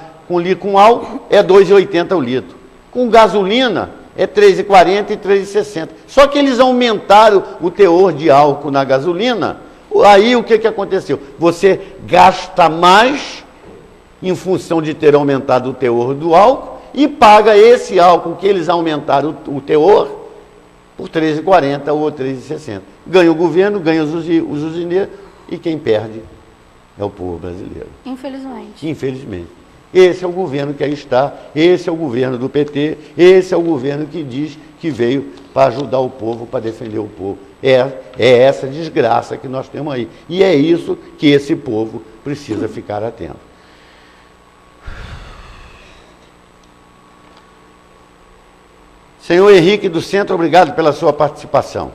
com álcool, é R$ 2,80 o litro. Com gasolina, é R$ 3,40 e R$ 3,60. Só que eles aumentaram o teor de álcool na gasolina. Aí o que aconteceu? Você gasta mais em função de ter aumentado o teor do álcool e paga esse álcool que eles aumentaram o teor por R$ 3,40 ou R$ 3,60. Ganha o governo, ganha os usineiros e quem perde é o povo brasileiro. Infelizmente. Infelizmente. Esse é o governo que aí está, esse é o governo do PT, esse é o governo que diz que veio para ajudar o povo, para defender o povo. É essa desgraça que nós temos aí. E é isso que esse povo precisa ficar atento. Senhor Henrique do Centro, obrigado pela sua participação.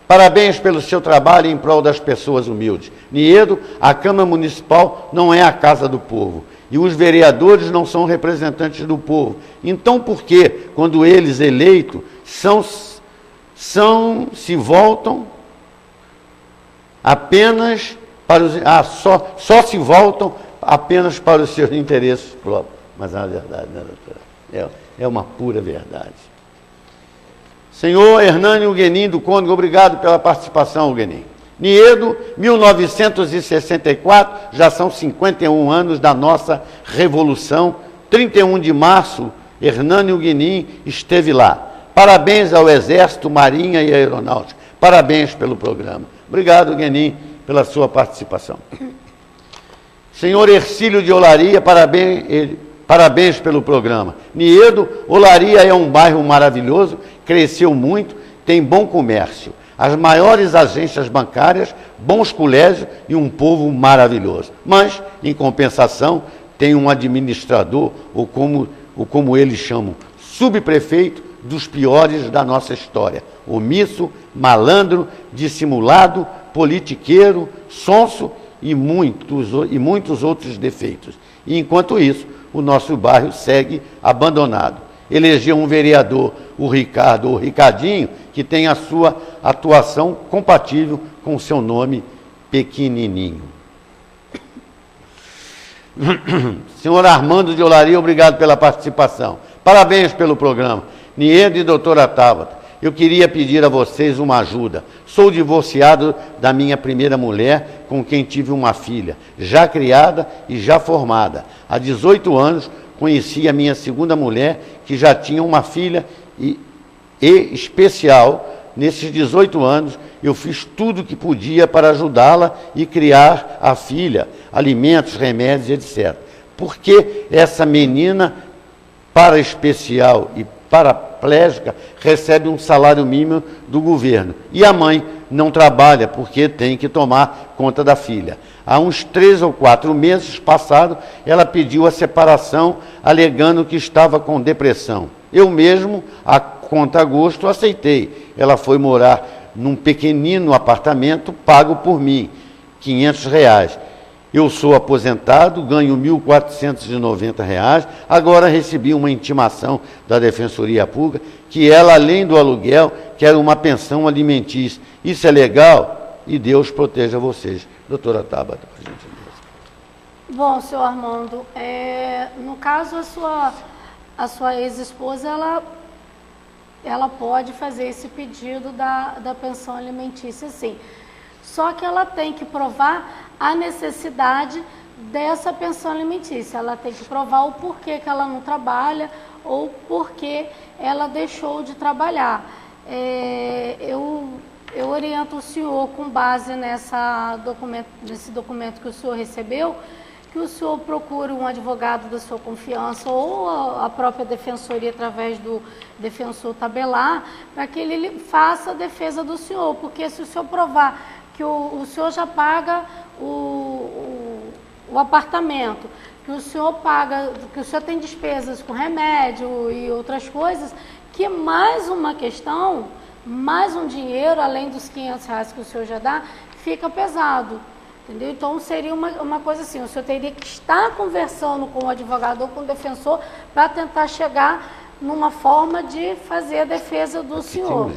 Parabéns pelo seu trabalho em prol das pessoas humildes. Niedo, a Câmara Municipal não é a casa do povo. E os vereadores não são representantes do povo. Então, por que, quando eles eleitos, se voltam apenas para os... só se voltam apenas para os seus interesses próprios? Mas é uma verdade, né, doutora? É uma pura verdade. Senhor Hernânio Guenin do Cônego, obrigado pela participação, Guenin. Niedo, 1964, já são 51 anos da nossa Revolução. 31 de março, Hernânio Guenin esteve lá. Parabéns ao Exército, Marinha e Aeronáutica. Parabéns pelo programa. Obrigado, Guenin, pela sua participação. Senhor Ercílio de Olaria, parabéns pelo programa. Niedo, Olaria é um bairro maravilhoso, cresceu muito, tem bom comércio, as maiores agências bancárias, bons colégios e um povo maravilhoso. Mas, em compensação, tem um administrador, ou como eles chamam, subprefeito dos piores da nossa história. Omisso, malandro, dissimulado, politiqueiro, sonso e muitos outros defeitos. E, enquanto isso, o nosso bairro segue abandonado. Elegeu um vereador, o Ricardinho, que tem a sua atuação compatível com o seu nome pequenininho. Senhor Armando de Olaria, obrigado pela participação. Parabéns pelo programa. Niedo e doutora Tabata, eu queria pedir a vocês uma ajuda. Sou divorciado da minha primeira mulher, com quem tive uma filha, já criada e já formada. Há 18 anos, conheci a minha segunda mulher, que já tinha uma filha e especial. Nesses 18 anos, eu fiz tudo o que podia para ajudá-la e criar a filha, alimentos, remédios, etc. Porque essa menina, para especial e paraplégica, recebe um salário mínimo do governo. E a mãe não trabalha porque tem que tomar conta da filha. Há uns 3 ou 4 meses passados, ela pediu a separação, alegando que estava com depressão. Eu mesmo, a conta-gosto, aceitei. Ela foi morar num pequenino apartamento pago por mim, R$ 500. Eu sou aposentado, ganho R$ 1.490. Agora recebi uma intimação da Defensoria Pública que ela, além do aluguel, quer uma pensão alimentícia. Isso é legal? E Deus proteja vocês. Doutora Tabata, por gentileza. Bom, senhor Armando, no caso, a sua ex-esposa, ela pode fazer esse pedido da pensão alimentícia, sim. Só que ela tem que provar a necessidade dessa pensão alimentícia. Ela tem que provar o porquê que ela não trabalha ou porquê ela deixou de trabalhar. Eu oriento o senhor, com base nesse documento que o senhor recebeu, que o senhor procure um advogado da sua confiança ou a própria defensoria através do defensor tabelar, para que ele faça a defesa do senhor, porque se o senhor provar que o senhor já paga o apartamento, que o senhor paga, que o senhor tem despesas com remédio e outras coisas, que mais uma questão, mais um dinheiro, além dos R$500 que o senhor já dá, fica pesado. Entendeu? Então seria uma coisa assim, o senhor teria que estar conversando com o advogado ou com o defensor para tentar chegar numa forma de fazer a defesa do senhor.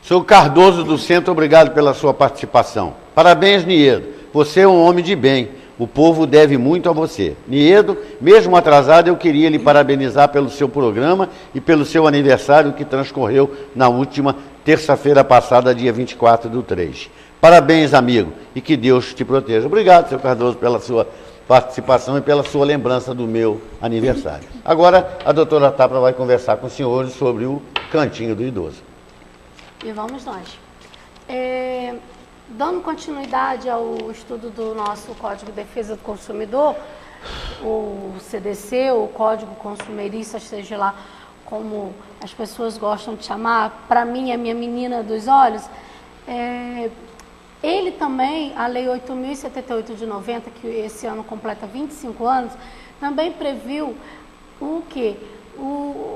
Senhor Cardoso do Centro, obrigado pela sua participação. Parabéns, Niedo. Você é um homem de bem. O povo deve muito a você. Niedo, mesmo atrasado, eu queria lhe parabenizar pelo seu programa e pelo seu aniversário que transcorreu na última terça-feira passada, dia 24/3. Parabéns, amigo, e que Deus te proteja. Obrigado, senhor Cardoso, pela sua participação e pela sua lembrança do meu aniversário. Agora, a doutora Tabra vai conversar com os senhores sobre o Cantinho do Idoso. E vamos nós. Dando continuidade ao estudo do nosso Código de Defesa do Consumidor, o CDC, o Código Consumerista, seja lá como as pessoas gostam de chamar, para mim, a minha menina dos olhos, ele também, a Lei 8.078 de 90, que esse ano completa 25 anos, também previu o quê?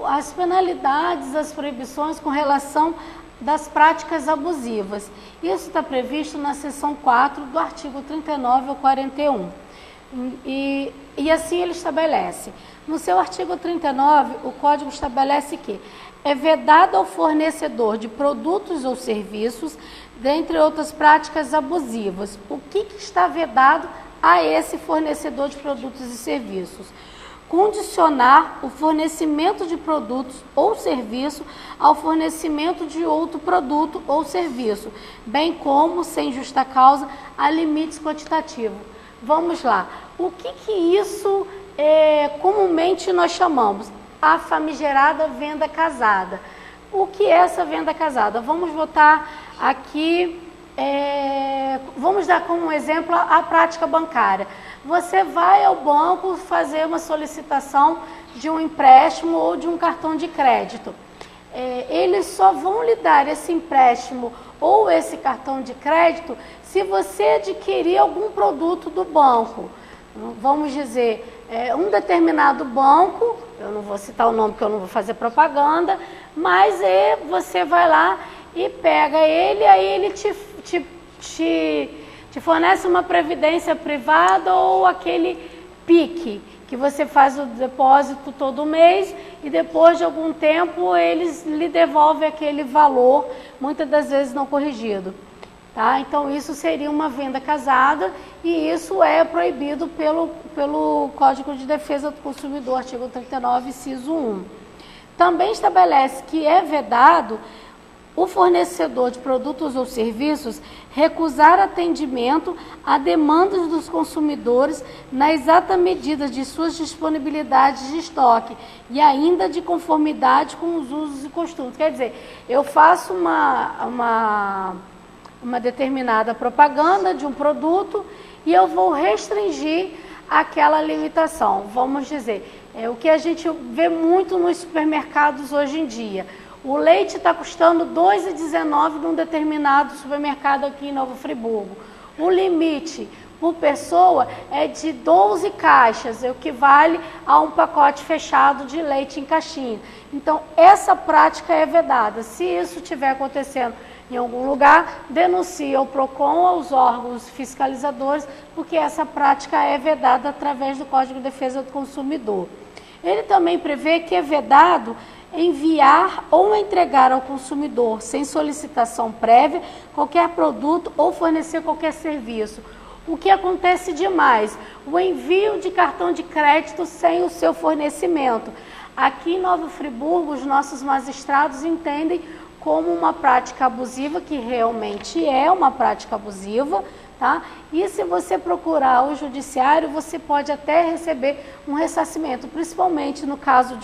As penalidades, as proibições com relação das práticas abusivas. Isso está previsto na seção 4 do artigo 39 ao 41. E assim ele estabelece. No seu artigo 39, o Código estabelece que é vedado ao fornecedor de produtos ou serviços, dentre outras práticas abusivas. O que está vedado a esse fornecedor de produtos e serviços? Condicionar o fornecimento de produtos ou serviço ao fornecimento de outro produto ou serviço, bem como, sem justa causa, a limites quantitativos. Vamos lá. O que isso comumente nós chamamos? A famigerada venda casada. O que é essa venda casada? Vamos botar aqui, vamos dar como exemplo a prática bancária. Você vai ao banco fazer uma solicitação de um empréstimo ou de um cartão de crédito. Eles só vão lhe dar esse empréstimo ou esse cartão de crédito se você adquirir algum produto do banco. Vamos dizer, um determinado banco, eu não vou citar o nome porque eu não vou fazer propaganda, mas você vai lá e pega ele, aí ele te fornece uma previdência privada ou aquele PIC, que você faz o depósito todo mês e depois de algum tempo eles lhe devolvem aquele valor, muitas das vezes não corrigido. Tá? Então isso seria uma venda casada e isso é proibido pelo Código de Defesa do Consumidor, artigo 39, inciso 1. Também estabelece que é vedado o fornecedor de produtos ou serviços recusar atendimento a demandas dos consumidores na exata medida de suas disponibilidades de estoque e ainda de conformidade com os usos e costumes. Quer dizer, eu faço uma determinada propaganda de um produto e eu vou restringir aquela limitação. Vamos dizer, o que a gente vê muito nos supermercados hoje em dia. O leite está custando R$ 2,19 num determinado supermercado aqui em Novo Friburgo. O limite por pessoa é de 12 caixas, equivale a um pacote fechado de leite em caixinha. Então, essa prática é vedada. Se isso estiver acontecendo em algum lugar, denuncie ao PROCON, aos órgãos fiscalizadores, porque essa prática é vedada através do Código de Defesa do Consumidor. Ele também prevê que é vedado enviar ou entregar ao consumidor, sem solicitação prévia, qualquer produto ou fornecer qualquer serviço. O que acontece demais? O envio de cartão de crédito sem o seu fornecimento. Aqui em Novo Friburgo, os nossos magistrados entendem como uma prática abusiva, que realmente é uma prática abusiva, tá? E se você procurar o judiciário, você pode até receber um ressarcimento, principalmente no caso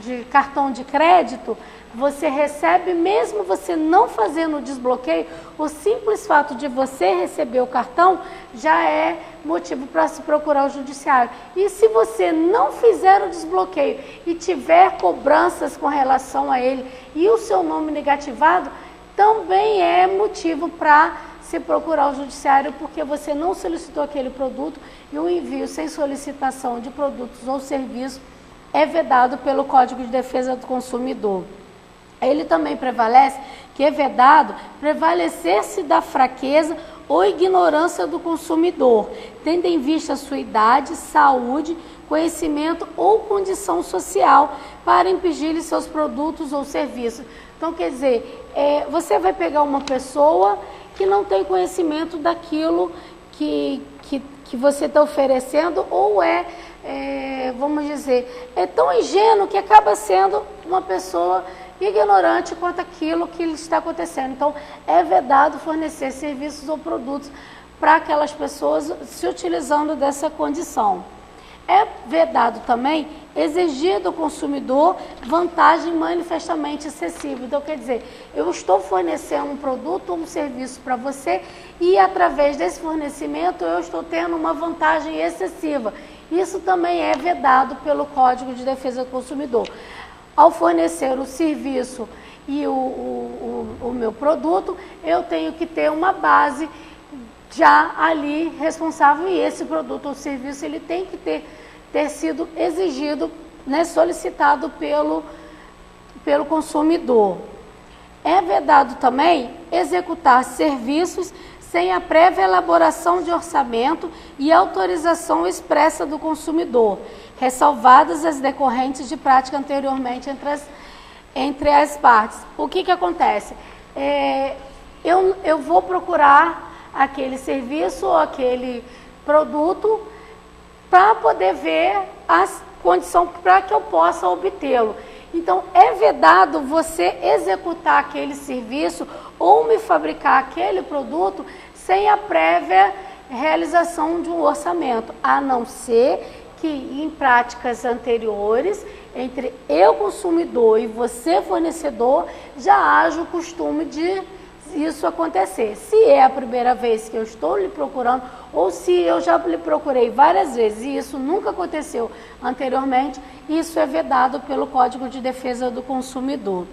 de cartão de crédito, você recebe, mesmo você não fazendo o desbloqueio, o simples fato de você receber o cartão já é motivo para se procurar o judiciário. E se você não fizer o desbloqueio e tiver cobranças com relação a ele e o seu nome negativado, também é motivo para se procurar o judiciário, porque você não solicitou aquele produto e o envio sem solicitação de produtos ou serviços é vedado pelo Código de Defesa do Consumidor. Ele também prevalece que é vedado prevalecer-se da fraqueza ou ignorância do consumidor, tendo em vista a sua idade, saúde, conhecimento ou condição social para impedir-lhe seus produtos ou serviços. Então, quer dizer, você vai pegar uma pessoa que não tem conhecimento daquilo que você está oferecendo, ou vamos dizer, é tão ingênuo que acaba sendo uma pessoa ignorante quanto aquilo que está acontecendo. Então, é vedado fornecer serviços ou produtos para aquelas pessoas se utilizando dessa condição. É vedado também exigir do consumidor vantagem manifestamente excessiva. Então, quer dizer, eu estou fornecendo um produto ou um serviço para você e, através desse fornecimento, eu estou tendo uma vantagem excessiva. Isso também é vedado pelo Código de Defesa do Consumidor. Ao fornecer o serviço e o meu produto, eu tenho que ter uma base já ali responsável, e esse produto ou serviço ele tem que ter sido exigido, né, solicitado pelo consumidor. É vedado também executar serviços sem a prévia elaboração de orçamento e autorização expressa do consumidor, ressalvadas as decorrentes de prática anteriormente entre as partes. O que acontece? Eu vou procurar aquele serviço ou aquele produto para poder ver as condições para que eu possa obtê-lo. Então, é vedado você executar aquele serviço ou me fabricar aquele produto sem a prévia realização de um orçamento, a não ser que em práticas anteriores, entre eu consumidor e você fornecedor, já haja o costume de isso acontecer. Se é a primeira vez que eu estou lhe procurando, ou se eu já lhe procurei várias vezes e isso nunca aconteceu anteriormente, isso é vedado pelo Código de Defesa do Consumidor.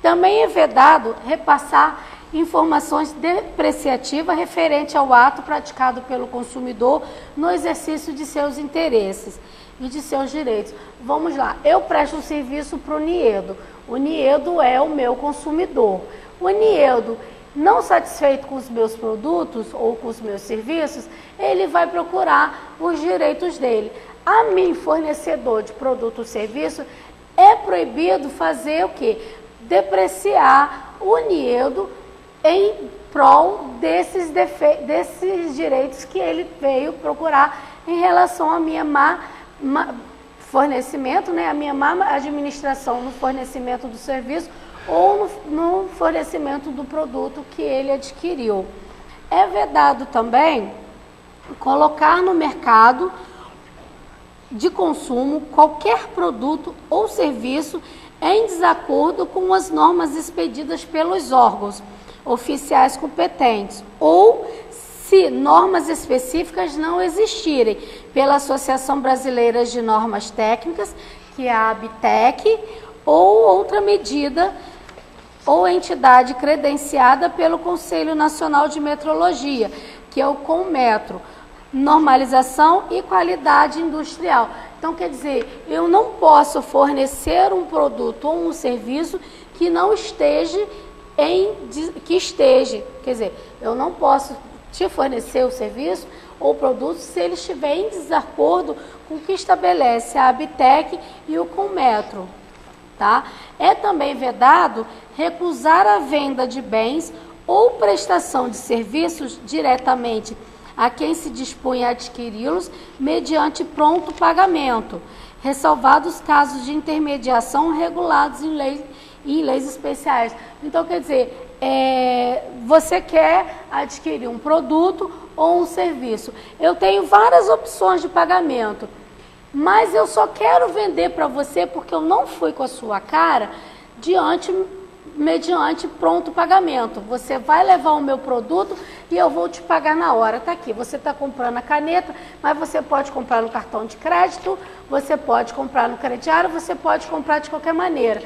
Também é vedado repassar informações depreciativas referente ao ato praticado pelo consumidor no exercício de seus interesses e de seus direitos. Vamos lá, eu presto um serviço para o Niedo. O Niedo é o meu consumidor. O Niedo, não satisfeito com os meus produtos ou com os meus serviços, ele vai procurar os direitos dele. A mim, fornecedor de produto ou serviço, é proibido fazer o quê? Depreciar o Niedo em prol desses direitos que ele veio procurar em relação à minha fornecimento, né? A minha má administração no fornecimento do serviço ou no fornecimento do produto que ele adquiriu. É vedado também colocar no mercado de consumo qualquer produto ou serviço em desacordo com as normas expedidas pelos órgãos oficiais competentes, ou se normas específicas não existirem, pela Associação Brasileira de Normas Técnicas, que é a ABTEC, ou outra medida ou entidade credenciada pelo Conselho Nacional de Metrologia, que é o CONMETRO, normalização e qualidade industrial. Então, quer dizer, eu não posso fornecer um produto ou um serviço que não esteja quer dizer, eu não posso te fornecer o serviço ou produto se ele estiver em desacordo com o que estabelece a ABTEC e o CONMETRO. Tá? É também vedado recusar a venda de bens ou prestação de serviços diretamente a quem se dispõe a adquiri-los mediante pronto pagamento, ressalvados casos de intermediação regulados em leis especiais. Então, quer dizer, você quer adquirir um produto ou um serviço. Eu tenho várias opções de pagamento. mas eu só quero vender para você porque eu não fui com a sua cara mediante pronto pagamento. Você vai levar o meu produto e eu vou te pagar na hora. Está aqui, você está comprando a caneta, mas você pode comprar no cartão de crédito, você pode comprar no crediário, você pode comprar de qualquer maneira.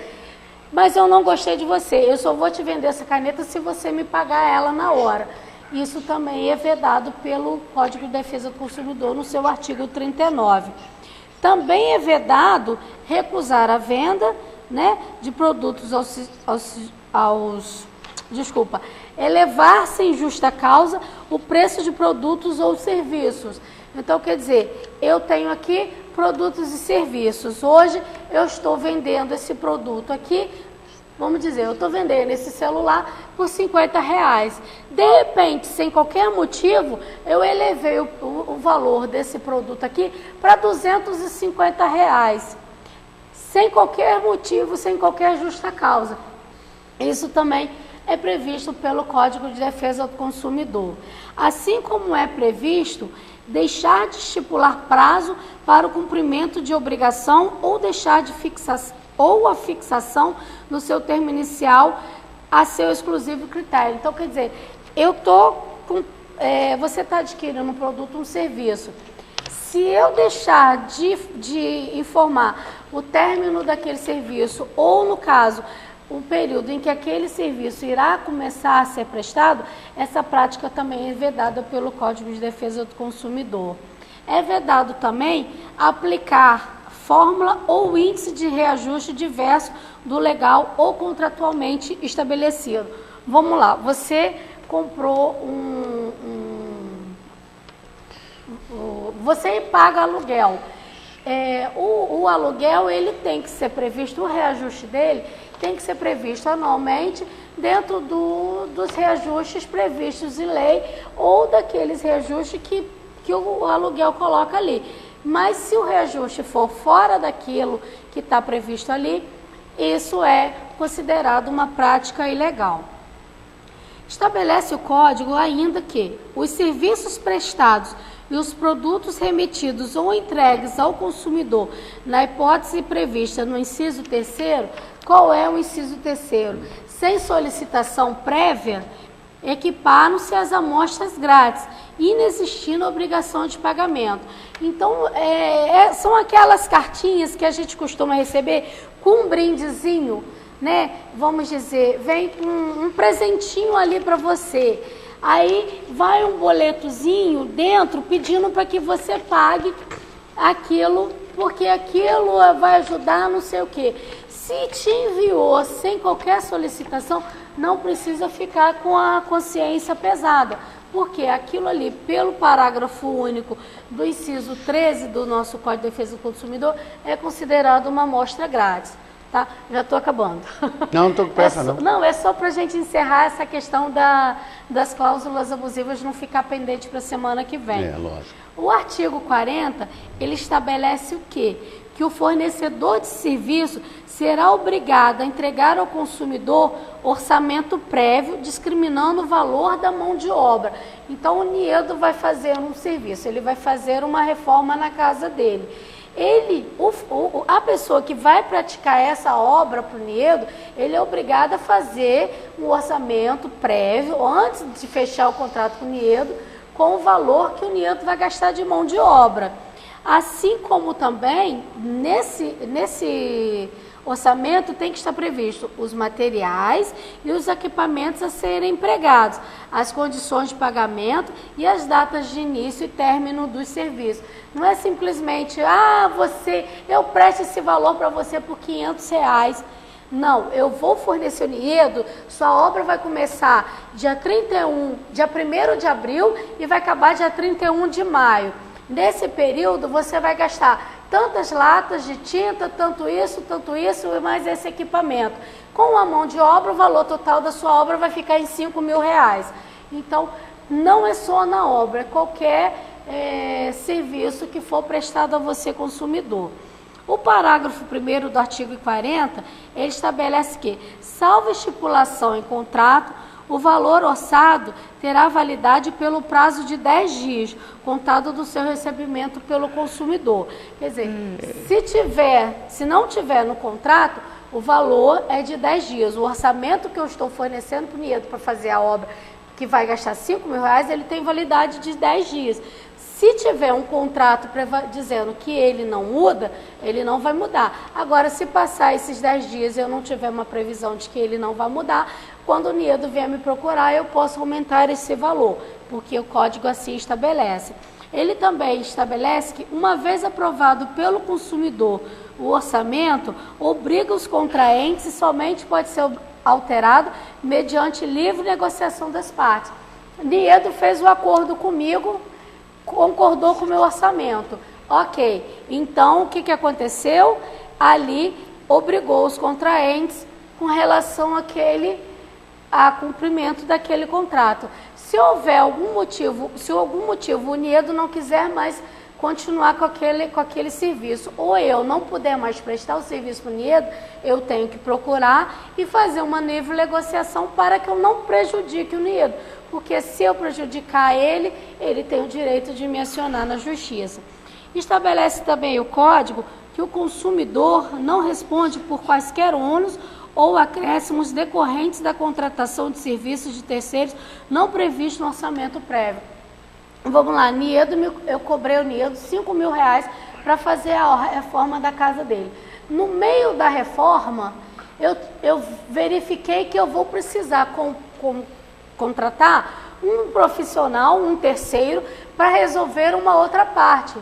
Mas eu não gostei de você, eu só vou te vender essa caneta se você me pagar ela na hora. Isso também é vedado pelo Código de Defesa do Consumidor no seu artigo 39. Também é vedado recusar a venda, né, de produtos elevar sem justa causa o preço de produtos ou serviços. Então, quer dizer, eu tenho aqui produtos e serviços. Hoje eu estou vendendo esse produto aqui, vamos dizer, eu estou vendendo esse celular por R$50. De repente, sem qualquer motivo, eu elevei o valor desse produto aqui para R$250. Sem qualquer motivo, sem qualquer justa causa. Isso também é previsto pelo Código de Defesa do Consumidor. Assim como é previsto deixar de estipular prazo para o cumprimento de obrigação ou deixar de a fixação no seu termo inicial a seu exclusivo critério. Então, quer dizer, você está adquirindo um produto, um serviço. Se eu deixar de informar o término daquele serviço, ou no caso, o período em que aquele serviço irá começar a ser prestado, essa prática também é vedada pelo Código de Defesa do Consumidor. É vedado também aplicar fórmula ou índice de reajuste diverso do legal ou contratualmente estabelecido. Vamos lá, você comprou você paga aluguel. O aluguel, ele tem que ser previsto, o reajuste dele tem que ser previsto anualmente dentro dos reajustes previstos em lei ou daqueles reajustes que o aluguel coloca ali. Mas se o reajuste for fora daquilo que está previsto ali, isso é considerado uma prática ilegal. Estabelece o Código ainda que os serviços prestados e os produtos remetidos ou entregues ao consumidor, na hipótese prevista no inciso 3º, qual é o inciso 3º? Sem solicitação prévia, equiparam-se as amostras grátis, inexistindo obrigação de pagamento. Então, são aquelas cartinhas que a gente costuma receber com um brindezinho, né? Vamos dizer, vem um presentinho ali para você. Aí vai um boletozinho dentro pedindo para que você pague aquilo, porque aquilo vai ajudar não sei o quê. Se te enviou sem qualquer solicitação, não precisa ficar com a consciência pesada, porque aquilo ali, pelo parágrafo único do inciso 13 do nosso Código de Defesa do Consumidor, é considerado uma amostra grátis. Tá? Já estou acabando. Não estou com pressa, não. Não, é só para a gente encerrar essa questão das cláusulas abusivas não ficar pendente para a semana que vem. É, lógico. O artigo 40, ele estabelece o quê? Que o fornecedor de serviço será obrigado a entregar ao consumidor orçamento prévio, discriminando o valor da mão de obra. Então, o Niedo vai fazer um serviço, ele vai fazer uma reforma na casa dele. A pessoa que vai praticar essa obra para o Niedo, ele é obrigado a fazer um orçamento prévio, antes de fechar o contrato com o Niedo, com o valor que o Niedo vai gastar de mão de obra. Assim como também, nesse orçamento tem que estar previsto os materiais e os equipamentos a serem empregados, as condições de pagamento e as datas de início e término dos serviços. Não é simplesmente, eu presto esse valor para você por R$500. Não, eu vou fornecer o Niedo, sua obra vai começar dia 1º de abril e vai acabar dia 31 de maio. Nesse período, você vai gastar tantas latas de tinta, tanto isso, e mais esse equipamento. Com a mão de obra, o valor total da sua obra vai ficar em R$5.000. Então, não é só na obra, é qualquer serviço que for prestado a você, consumidor. O parágrafo 1º do artigo 40, ele estabelece que, salvo estipulação em contrato, o valor orçado terá validade pelo prazo de 10 dias, contado do seu recebimento pelo consumidor. Quer dizer, se não tiver no contrato, o valor é de 10 dias. O orçamento que eu estou fornecendo para o Niedo para fazer a obra, que vai gastar R$5.000, ele tem validade de 10 dias. Se tiver um contrato dizendo que ele não muda, ele não vai mudar. Agora, se passar esses 10 dias e eu não tiver uma previsão de que ele não vai mudar, quando o Niedo vier me procurar, eu posso aumentar esse valor, porque o código assim estabelece. Ele também estabelece que, uma vez aprovado pelo consumidor o orçamento, obriga os contraentes e somente pode ser alterado mediante livre negociação das partes. Niedo fez o acordo comigo, concordou com o meu orçamento. Ok, então o que aconteceu? Ali obrigou os contraentes com relação a cumprimento daquele contrato. Se houver algum motivo, o Niedo não quiser mais continuar com aquele serviço, ou eu não puder mais prestar o serviço para o Niedo, eu tenho que procurar e fazer uma livre negociação para que eu não prejudique o Niedo. Porque se eu prejudicar ele, ele tem o direito de me acionar na justiça. Estabelece também o código que o consumidor não responde por quaisquer ônus ou acréscimos decorrentes da contratação de serviços de terceiros não previsto no orçamento prévio. Vamos lá, eu cobrei o Niedo R$5.000 para fazer a reforma da casa dele. No meio da reforma, eu verifiquei que eu vou precisar contratar um profissional, um terceiro, para resolver uma outra parte.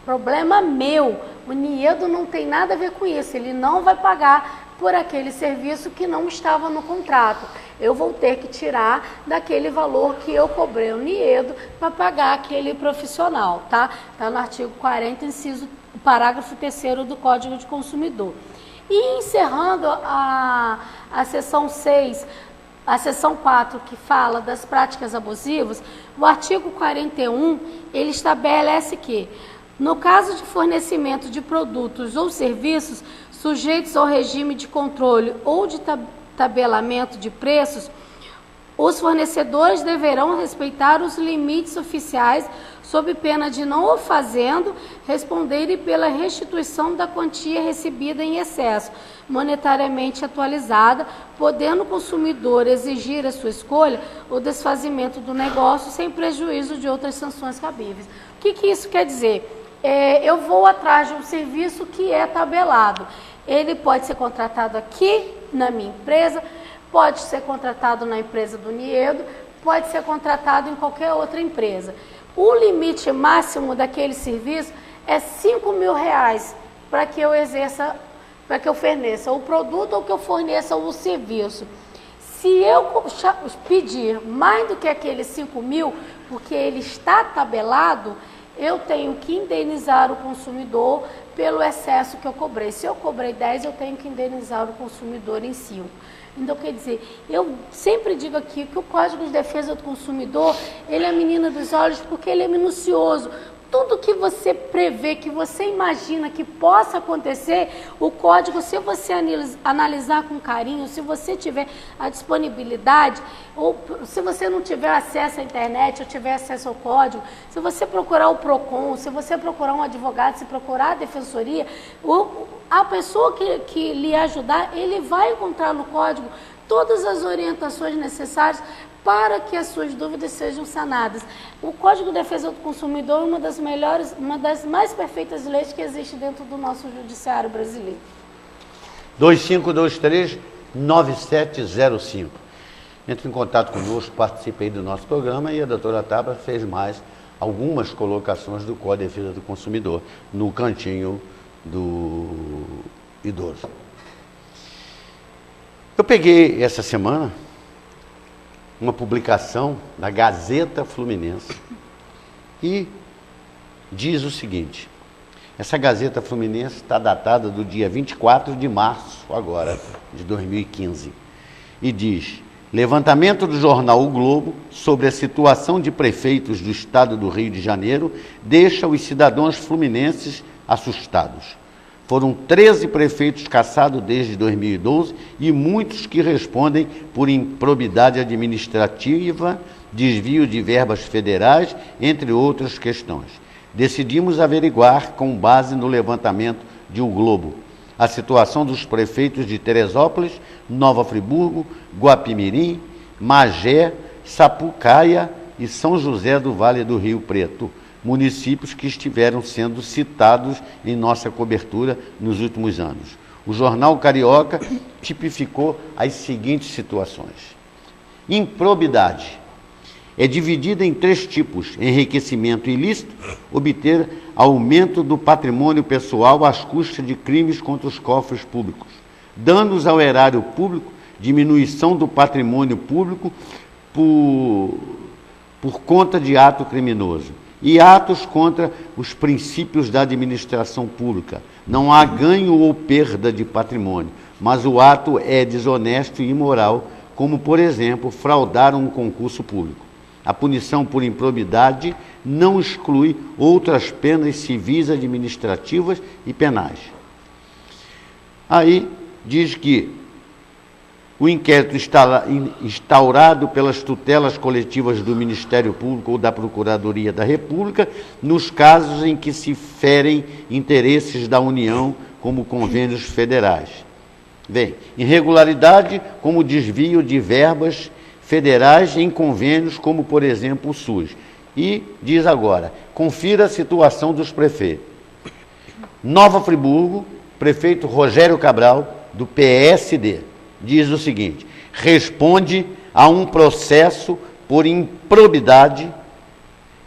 Problema meu. O Niedo não tem nada a ver com isso. Ele não vai pagar por aquele serviço que não estava no contrato. Eu vou ter que tirar daquele valor que eu cobrei ao Niedo para pagar aquele profissional, tá? Está no artigo 40, parágrafo 3º do Código de Consumidor. E encerrando a seção 6, a seção 4, que fala das práticas abusivas, o artigo 41, ele estabelece que, no caso de fornecimento de produtos ou serviços sujeitos ao regime de controle ou de tabelamento de preços, os fornecedores deverão respeitar os limites oficiais sob pena de, não o fazendo, responderem pela restituição da quantia recebida em excesso, monetariamente atualizada, podendo o consumidor exigir a sua escolha ou desfazimento do negócio sem prejuízo de outras sanções cabíveis. O que isso quer dizer? Eu vou atrás de um serviço que é tabelado. Ele pode ser contratado aqui na minha empresa, pode ser contratado na empresa do Niedo, pode ser contratado em qualquer outra empresa. O limite máximo daquele serviço é R$5.000 para que eu exerça, para que eu forneça o produto ou que eu forneça o serviço. Se eu pedir mais do que aqueles 5.000, porque ele está tabelado, eu tenho que indenizar o consumidor pelo excesso que eu cobrei. Se eu cobrei 10, eu tenho que indenizar o consumidor em 5. Então, quer dizer, eu sempre digo aqui que o Código de Defesa do Consumidor, ele é a menina dos olhos porque ele é minucioso. Tudo que você prevê, que você imagina que possa acontecer, o código, se você analisar com carinho, se você tiver a disponibilidade, ou se você não tiver acesso à internet, ou tiver acesso ao código, se você procurar o PROCON, se você procurar um advogado, se procurar a defensoria, a pessoa que lhe ajudar, ele vai encontrar no código todas as orientações necessárias para que as suas dúvidas sejam sanadas. O Código de Defesa do Consumidor é uma das mais perfeitas leis que existe dentro do nosso judiciário brasileiro. 2523-9705. Entre em contato conosco, participe aí do nosso programa e a doutora Tabra fez mais algumas colocações do Código de Defesa do Consumidor no cantinho do idoso. Eu peguei essa semana uma publicação da Gazeta Fluminense e diz o seguinte: essa Gazeta Fluminense está datada do dia 24 de março agora, de 2015, e diz: levantamento do jornal O Globo sobre a situação de prefeitos do estado do Rio de Janeiro deixa os cidadãos fluminenses assustados. Foram 13 prefeitos cassados desde 2012 e muitos que respondem por improbidade administrativa, desvio de verbas federais, entre outras questões. Decidimos averiguar, com base no levantamento de O Globo, a situação dos prefeitos de Teresópolis, Nova Friburgo, Guapimirim, Magé, Sapucaia e São José do Vale do Rio Preto, municípios que estiveram sendo citados em nossa cobertura nos últimos anos. O jornal Carioca tipificou as seguintes situações. Improbidade é dividida em 3 tipos: enriquecimento ilícito, obter aumento do patrimônio pessoal às custas de crimes contra os cofres públicos; danos ao erário público, diminuição do patrimônio público por conta de ato criminoso; e atos contra os princípios da administração pública. Não há ganho ou perda de patrimônio, mas o ato é desonesto e imoral, como, por exemplo, fraudar um concurso público. A punição por improbidade não exclui outras penas civis, administrativas e penais. Aí diz que o inquérito instaurado pelas tutelas coletivas do Ministério Público ou da Procuradoria da República, nos casos em que se ferem interesses da União, como convênios federais. Bem, irregularidade como desvio de verbas federais em convênios, como, por exemplo, o SUS. E diz agora, confira a situação dos prefeitos. Nova Friburgo, prefeito Rogério Cabral, do PSD, diz o seguinte: responde a um processo por improbidade.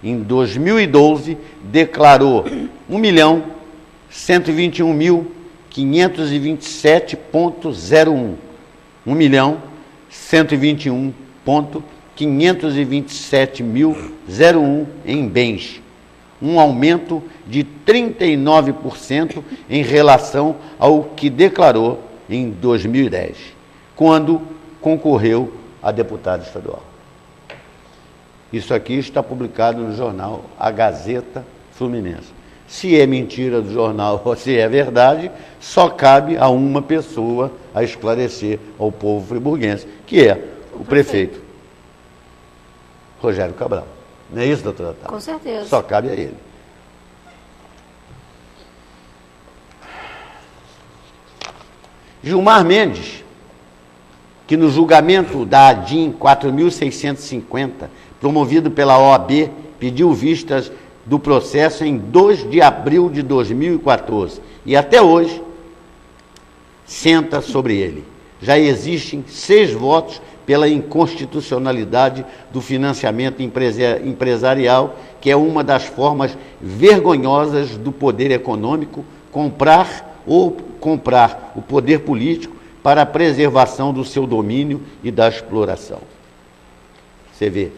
Em 2012, declarou 1.121.527,01. 1.121.527.001 em bens. Um aumento de 39% em relação ao que declarou em 2010, quando concorreu a deputado estadual. Isso aqui está publicado no jornal A Gazeta Fluminense. Se é mentira do jornal ou se é verdade, só cabe a uma pessoa a esclarecer ao povo friburguense, que é o prefeito Rogério Cabral. Não é isso, doutora Tata? Com certeza. Só cabe a ele. Gilmar Mendes, que no julgamento da ADIM 4.650, promovido pela OAB, pediu vistas do processo em 2 de abril de 2014 e até hoje senta sobre ele. Já existem 6 votos pela inconstitucionalidade do financiamento empresarial, que é uma das formas vergonhosas do poder econômico comprar o poder político para a preservação do seu domínio e da exploração. Você vê,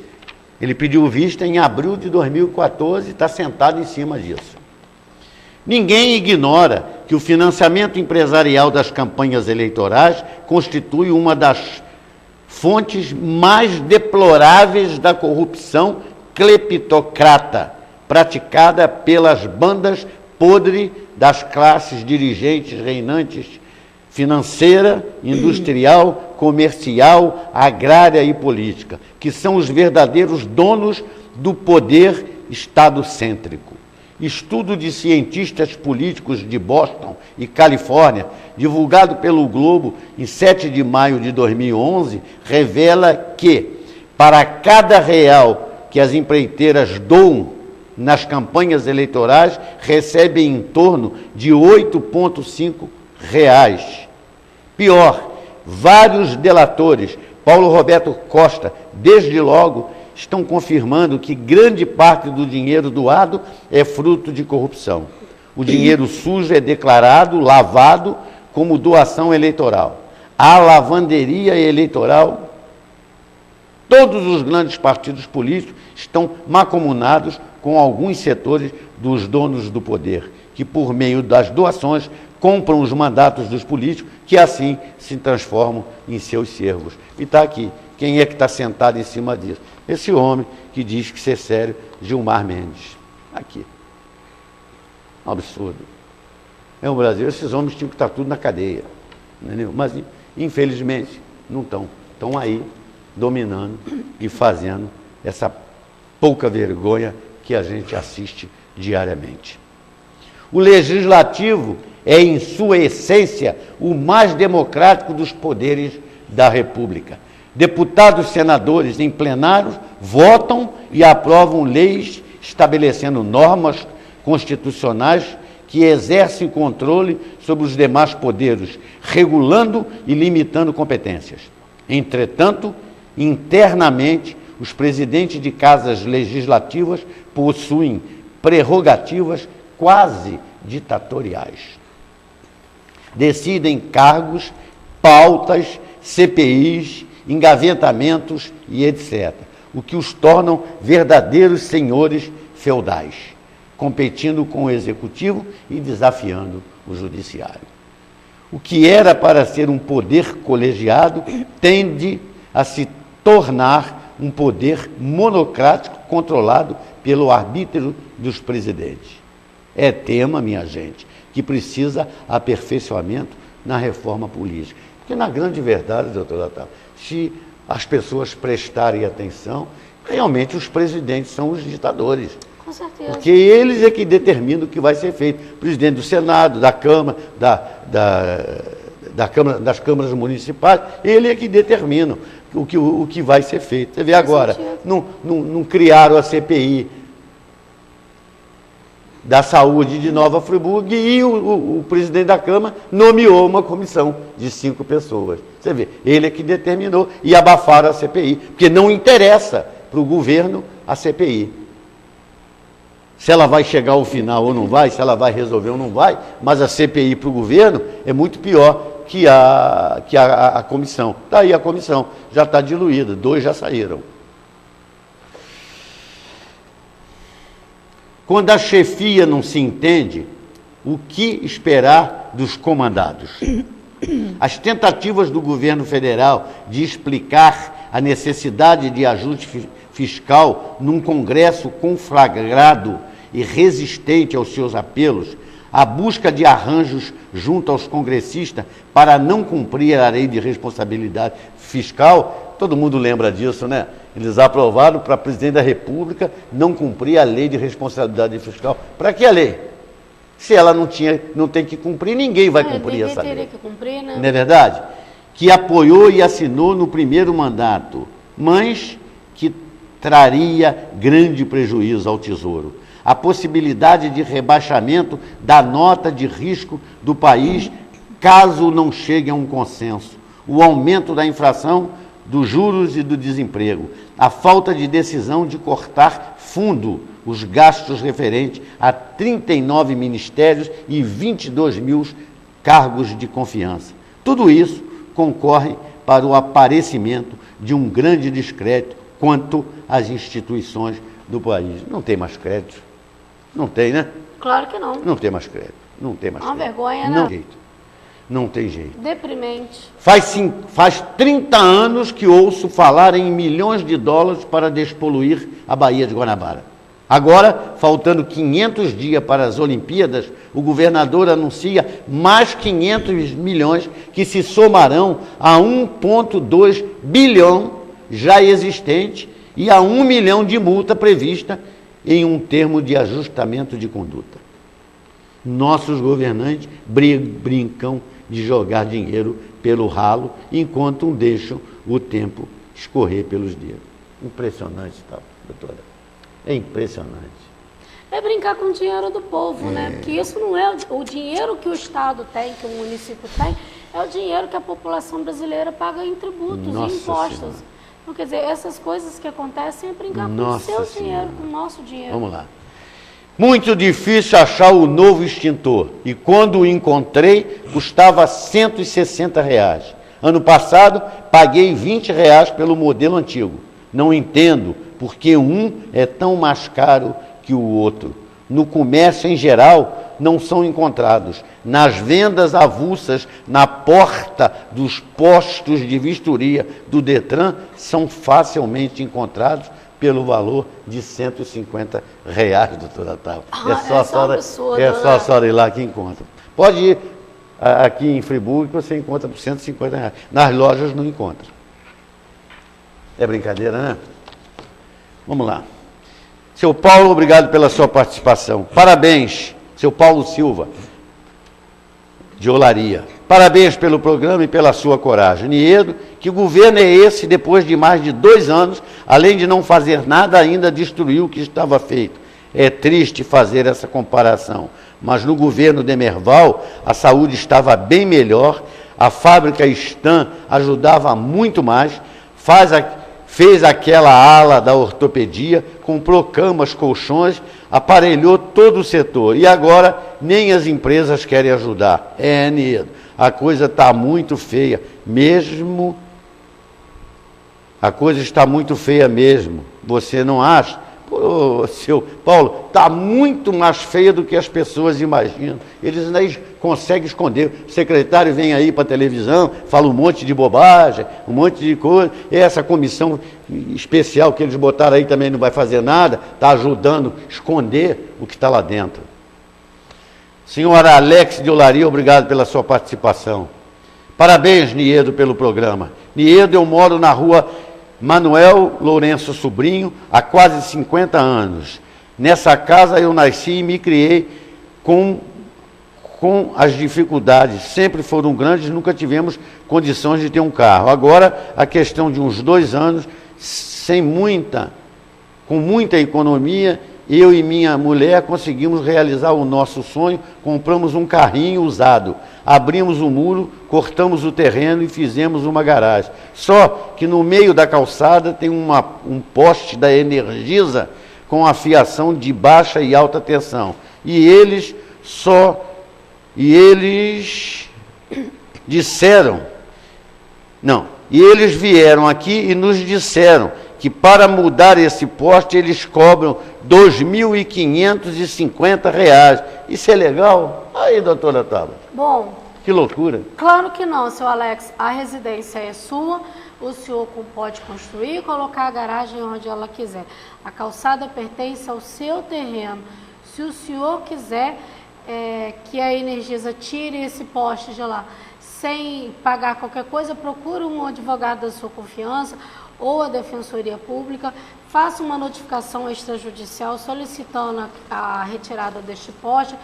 ele pediu vista em abril de 2014 e está sentado em cima disso. Ninguém ignora que o financiamento empresarial das campanhas eleitorais constitui uma das fontes mais deploráveis da corrupção cleptocrata praticada pelas bandas podres das classes dirigentes reinantes financeira, industrial, comercial, agrária e política, que são os verdadeiros donos do poder estadocêntrico. Estudo de cientistas políticos de Boston e Califórnia, divulgado pelo Globo em 7 de maio de 2011, revela que, para cada real que as empreiteiras doam nas campanhas eleitorais, recebem em torno de R$ 8,5. Pior, vários delatores, Paulo Roberto Costa, desde logo, estão confirmando que grande parte do dinheiro doado é fruto de corrupção. O dinheiro sujo é declarado, lavado, como doação eleitoral. A lavanderia eleitoral, todos os grandes partidos políticos estão mancomunados com alguns setores dos donos do poder, que por meio das doações compram os mandatos dos políticos, que assim se transformam em seus servos. E está aqui, quem é que está sentado em cima disso? Esse homem que diz que ser sério, Gilmar Mendes. Aqui. Um absurdo. É um Brasil, esses homens tinham que estar tudo na cadeia. Entendeu? Mas, infelizmente, não estão. Estão aí, dominando e fazendo essa pouca vergonha que a gente assiste diariamente. O Legislativo é, em sua essência, o mais democrático dos poderes da República. Deputados e senadores em plenários votam e aprovam leis estabelecendo normas constitucionais que exercem controle sobre os demais poderes, regulando e limitando competências. Entretanto, internamente, os presidentes de casas legislativas possuem prerrogativas quase ditatoriais. Decidem cargos, pautas, CPIs, engavetamentos e etc., o que os tornam verdadeiros senhores feudais, competindo com o executivo e desafiando o judiciário. O que era para ser um poder colegiado tende a se tornar um poder monocrático controlado pelo arbítrio dos presidentes. É tema, minha gente, que precisa aperfeiçoamento na reforma política. Porque, na grande verdade, doutor Otávio, se as pessoas prestarem atenção, realmente os presidentes são os ditadores. Com certeza. Porque eles é que determinam o que vai ser feito. O presidente do Senado, da Câmara, das câmaras municipais, ele é que determina o que vai ser feito. Você vê agora, não criaram a CPI da Saúde de Nova Friburgo e o presidente da Câmara nomeou uma comissão de 5 pessoas. Você vê, ele é que determinou e abafaram a CPI, porque não interessa para o governo a CPI. Se ela vai chegar ao final ou não vai, se ela vai resolver ou não vai, mas a CPI para o governo é muito pior que a comissão. Está aí a comissão, já está diluída, 2 já saíram. Quando a chefia não se entende, o que esperar dos comandados? As tentativas do governo federal de explicar a necessidade de ajuste fiscal num Congresso conflagrado e resistente aos seus apelos, a busca de arranjos junto aos congressistas para não cumprir a lei de responsabilidade fiscal, todo mundo lembra disso, né? Eles aprovaram para o presidente da República não cumprir a lei de responsabilidade fiscal. Para que a lei? Se ela não tem que cumprir, ninguém vai cumprir essa lei. Ninguém teria que cumprir, né? Não é verdade? Que apoiou e assinou no primeiro mandato, mas que traria grande prejuízo ao Tesouro. A possibilidade de rebaixamento da nota de risco do país, caso não chegue a um consenso. O aumento da inflação, dos juros e do desemprego. A falta de decisão de cortar fundo os gastos referentes a 39 ministérios e 22 mil cargos de confiança. Tudo isso concorre para o aparecimento de um grande descrédito quanto às instituições do país. Não tem mais crédito. Não tem, né? Claro que não. Não tem mais crédito. Não tem mais crédito. Uma vergonha, né? Não tem jeito. Não tem jeito. Deprimente. Faz 30 anos que ouço falar em milhões de dólares para despoluir a Baía de Guanabara. Agora, faltando 500 dias para as Olimpíadas, o governador anuncia mais 500 milhões que se somarão a 1,2 bilhão já existente e a 1 milhão de multa prevista em um termo de ajustamento de conduta. Nossos governantes brincam de jogar dinheiro pelo ralo, enquanto deixam o tempo escorrer pelos dedos. Impressionante, tá, doutora? É impressionante. É brincar com o dinheiro do povo, né? Porque isso não é o dinheiro que o Estado tem, que o município tem, é o dinheiro que a população brasileira paga em tributos e impostos. Senhora. Então, quer dizer, essas coisas que acontecem é brincar com o seu dinheiro, com o nosso dinheiro. Vamos lá. Muito difícil achar o novo extintor e quando o encontrei custava R$160. Ano passado paguei R$20 pelo modelo antigo. Não entendo porque um é tão mais caro que o outro. No comércio em geral não são encontrados. Nas vendas avulsas, na porta dos postos de vistoria do Detran, são facilmente encontrados pelo valor de R$150, doutora Otávio. É só a senhora ir lá que encontra. Pode ir aqui em Friburgo que você encontra por R$150. Nas lojas não encontra. É brincadeira, né? Vamos lá. Seu Paulo, obrigado pela sua participação. Parabéns, seu Paulo Silva, de Olaria. Parabéns pelo programa e pela sua coragem. Niedo, que governo é esse depois de mais de 2 anos, além de não fazer nada, ainda destruiu o que estava feito? É triste fazer essa comparação, mas no governo Demerval a saúde estava bem melhor, a fábrica Stan ajudava muito mais, fez aquela ala da ortopedia, comprou camas, colchões, aparelhou todo o setor. E agora nem as empresas querem ajudar. Niedo, a coisa está muito feia, mesmo. A coisa está muito feia mesmo. Você não acha? Pô, seu Paulo, está muito mais feia do que as pessoas imaginam. Eles nem conseguem esconder. O secretário vem aí para a televisão, fala um monte de bobagem, um monte de coisa. E essa comissão especial que eles botaram aí também não vai fazer nada, está ajudando a esconder o que está lá dentro. Senhora Alex de Olaria, obrigado pela sua participação. Parabéns, Niedo, pelo programa. Niedo, eu moro na rua Manuel Lourenço Sobrinho, há quase 50 anos. Nessa casa eu nasci e me criei com as dificuldades. Sempre foram grandes, nunca tivemos condições de ter um carro. Agora, a questão de uns 2 anos, com muita economia, eu e minha mulher conseguimos realizar o nosso sonho, compramos um carrinho usado, abrimos o muro, cortamos o terreno e fizemos uma garagem. Só que no meio da calçada tem um poste da Energisa com a fiação de baixa e alta tensão. E eles vieram aqui e nos disseram que para mudar esse poste eles cobram R$ 2.550. Isso é legal? Aí, doutora Tabata. Bom, que loucura. Claro que não, seu Alex. A residência é sua, o senhor pode construir e colocar a garagem onde ela quiser. A calçada pertence ao seu terreno. Se o senhor quiser que a Energisa tire esse poste de lá sem pagar qualquer coisa, procure um advogado da sua confiança ou a Defensoria Pública, faça uma notificação extrajudicial solicitando a retirada deste poste,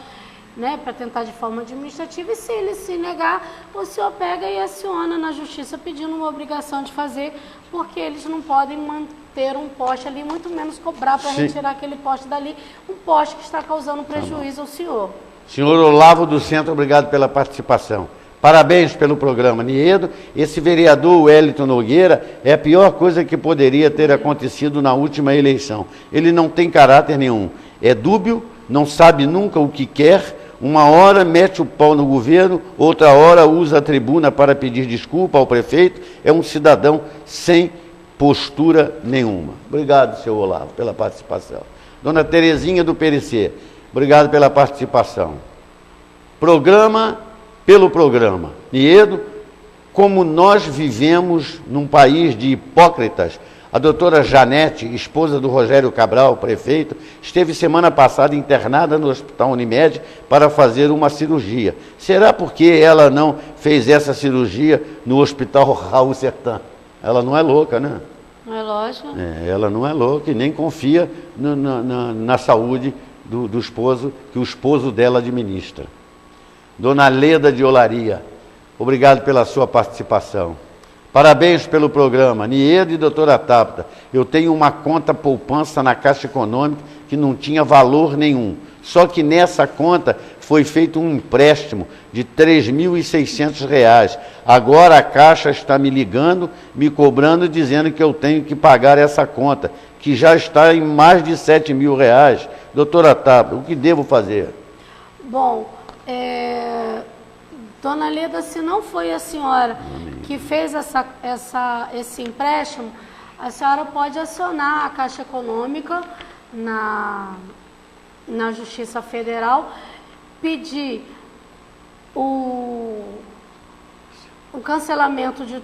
né, para tentar de forma administrativa, e se ele se negar, o senhor pega e aciona na justiça pedindo uma obrigação de fazer, porque eles não podem manter um poste ali, muito menos cobrar para retirar aquele poste dali, um poste que está causando prejuízo ao senhor. Senhor Olavo do Centro, obrigado pela participação. Parabéns pelo programa, Niedo. Esse vereador Wellington Nogueira é a pior coisa que poderia ter acontecido na última eleição. Ele não tem caráter nenhum. É dúbio, não sabe nunca o que quer. Uma hora mete o pau no governo, outra hora usa a tribuna para pedir desculpa ao prefeito. É um cidadão sem postura nenhuma. Obrigado, seu Olavo, pela participação. Dona Terezinha do PRC, obrigado pela participação. Pelo programa. Niedo, como nós vivemos num país de hipócritas, a doutora Janete, esposa do Rogério Cabral, prefeito, esteve semana passada internada no Hospital Unimed para fazer uma cirurgia. Será porque ela não fez essa cirurgia no Hospital Raul Sertã? Ela não é louca, né? Não é lógico. Ela não é louca e nem confia na saúde do esposo, que o esposo dela administra. Dona Leda de Olaria, obrigado pela sua participação. Parabéns pelo programa. Niedo e doutora Tabata, eu tenho uma conta poupança na Caixa Econômica que não tinha valor nenhum. Só que nessa conta foi feito um empréstimo de R$ 3.600. Agora a Caixa está me ligando, me cobrando, dizendo que eu tenho que pagar essa conta, que já está em mais de R$ 7.000. Doutora Tabata, o que devo fazer? Bom, Dona Leda, se não foi a senhora que fez esse empréstimo, a senhora pode acionar a Caixa Econômica na Justiça Federal, pedir o cancelamento de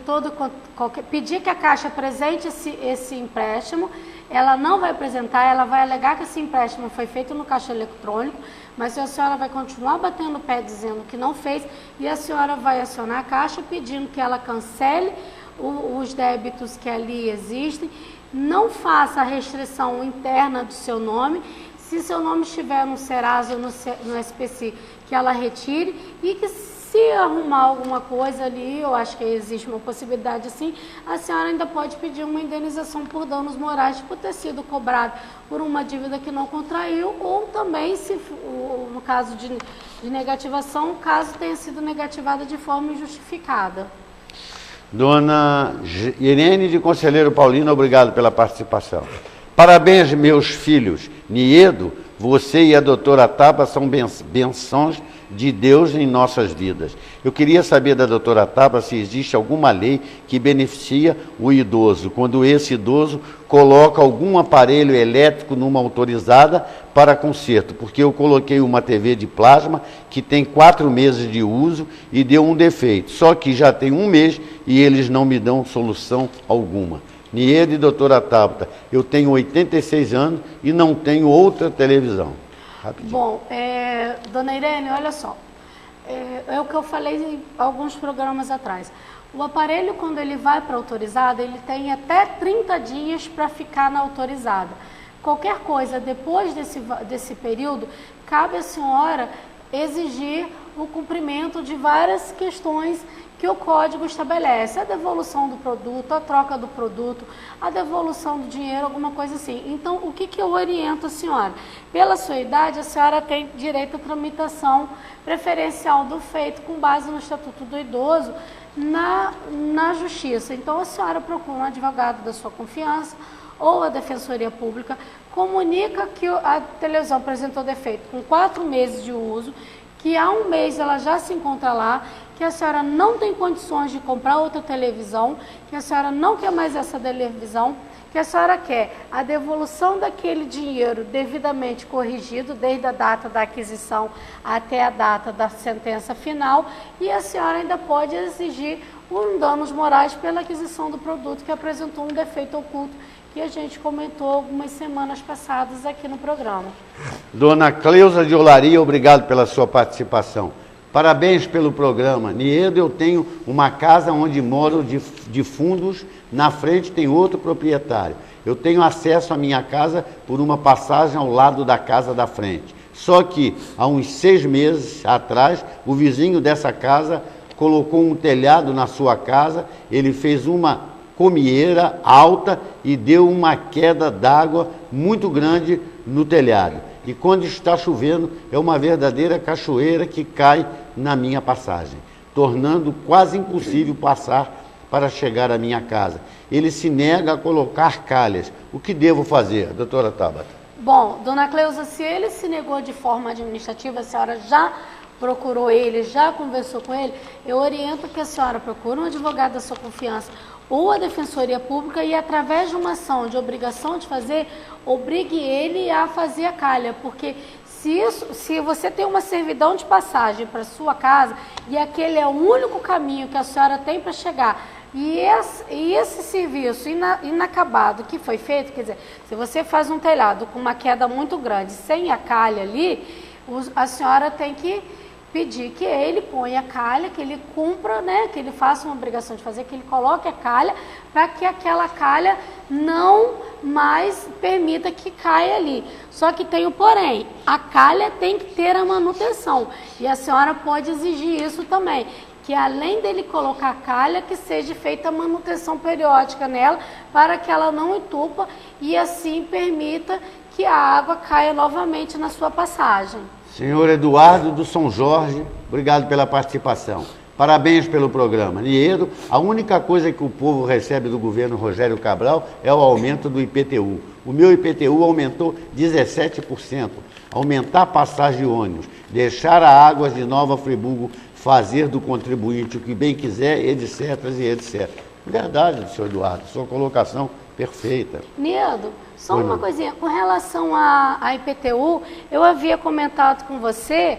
qualquer... Pedir que a Caixa apresente esse empréstimo, ela não vai apresentar, ela vai alegar que esse empréstimo foi feito no caixa eletrônico, mas a senhora vai continuar batendo o pé dizendo que não fez, e a senhora vai acionar a Caixa pedindo que ela cancele os débitos que ali existem, não faça a restrição interna do seu nome, se seu nome estiver no Serasa ou no SPC, que ela retire, e que se arrumar alguma coisa ali, eu acho que existe uma possibilidade assim, a senhora ainda pode pedir uma indenização por danos morais por ter sido cobrado por uma dívida que não contraiu, ou também, se no caso de negativação, o caso tenha sido negativado de forma injustificada. Dona Irene de Conselheiro Paulino, obrigado pela participação. Parabéns, meus filhos. Niedo, você e a doutora Taba são benções de Deus em nossas vidas. Eu queria saber da doutora Taba se existe alguma lei que beneficia o idoso, quando esse idoso coloca algum aparelho elétrico numa autorizada para conserto, porque eu coloquei uma TV de plasma que tem 4 meses de uso e deu um defeito, só que já tem 1 mês e eles não me dão solução alguma. Niedo e doutora Tabata, eu tenho 86 anos e não tenho outra televisão. Rapidinho. Bom, dona Irene, olha só, é o que eu falei em alguns programas atrás. O aparelho, quando ele vai para a autorizada, ele tem até 30 dias para ficar na autorizada. Qualquer coisa depois desse período, cabe à senhora exigir o cumprimento de várias questões que o código estabelece, a devolução do produto, a troca do produto, a devolução do dinheiro, alguma coisa assim. Então, o que eu oriento a senhora? Pela sua idade, a senhora tem direito à tramitação preferencial do feito com base no Estatuto do Idoso na Justiça. Então, a senhora procura um advogado da sua confiança ou a Defensoria Pública, comunica que a televisão apresentou defeito com 4 meses de uso, que há 1 mês ela já se encontra lá, que a senhora não tem condições de comprar outra televisão, que a senhora não quer mais essa televisão, que a senhora quer a devolução daquele dinheiro devidamente corrigido, desde a data da aquisição até a data da sentença final, e a senhora ainda pode exigir danos morais pela aquisição do produto que apresentou um defeito oculto, que a gente comentou algumas semanas passadas aqui no programa. Dona Cleusa de Olaria, obrigado pela sua participação. Parabéns pelo programa. Niedo, eu tenho uma casa onde moro de fundos, na frente tem outro proprietário. Eu tenho acesso à minha casa por uma passagem ao lado da casa da frente. Só que, há uns 6 meses atrás, o vizinho dessa casa colocou um telhado na sua casa, ele fez uma comieira alta e deu uma queda d'água muito grande no telhado. E quando está chovendo, é uma verdadeira cachoeira que cai na minha passagem, tornando quase impossível passar para chegar à minha casa. Ele se nega a colocar calhas. O que devo fazer, doutora Tabata? Bom, dona Cleusa, se ele se negou de forma administrativa, a senhora já procurou ele, já conversou com ele, eu oriento que a senhora procure um advogado da sua confiança ou a Defensoria Pública e, através de uma ação de obrigação de fazer, obrigue ele a fazer a calha, porque se você tem uma servidão de passagem para sua casa e aquele é o único caminho que a senhora tem para chegar, e esse serviço inacabado que foi feito, quer dizer, se você faz um telhado com uma queda muito grande, sem a calha ali, a senhora tem que pedir que ele ponha a calha, que ele cumpra, né, que ele faça uma obrigação de fazer, que ele coloque a calha, para que aquela calha não mais permita que caia ali. Só que tem o porém, a calha tem que ter a manutenção, e a senhora pode exigir isso também, que além dele colocar a calha, que seja feita a manutenção periódica nela, para que ela não entupa e assim permita que a água caia novamente na sua passagem. Senhor Eduardo do São Jorge, obrigado pela participação. Parabéns pelo programa. Niedo, a única coisa que o povo recebe do governo Rogério Cabral é o aumento do IPTU. O meu IPTU aumentou 17%. Aumentar a passagem de ônibus, deixar a Águas de Nova Friburgo fazer do contribuinte o que bem quiser, etc, e etc. Verdade, senhor Eduardo, sua colocação perfeita. Niedo, só uma coisinha, com relação à IPTU, eu havia comentado com você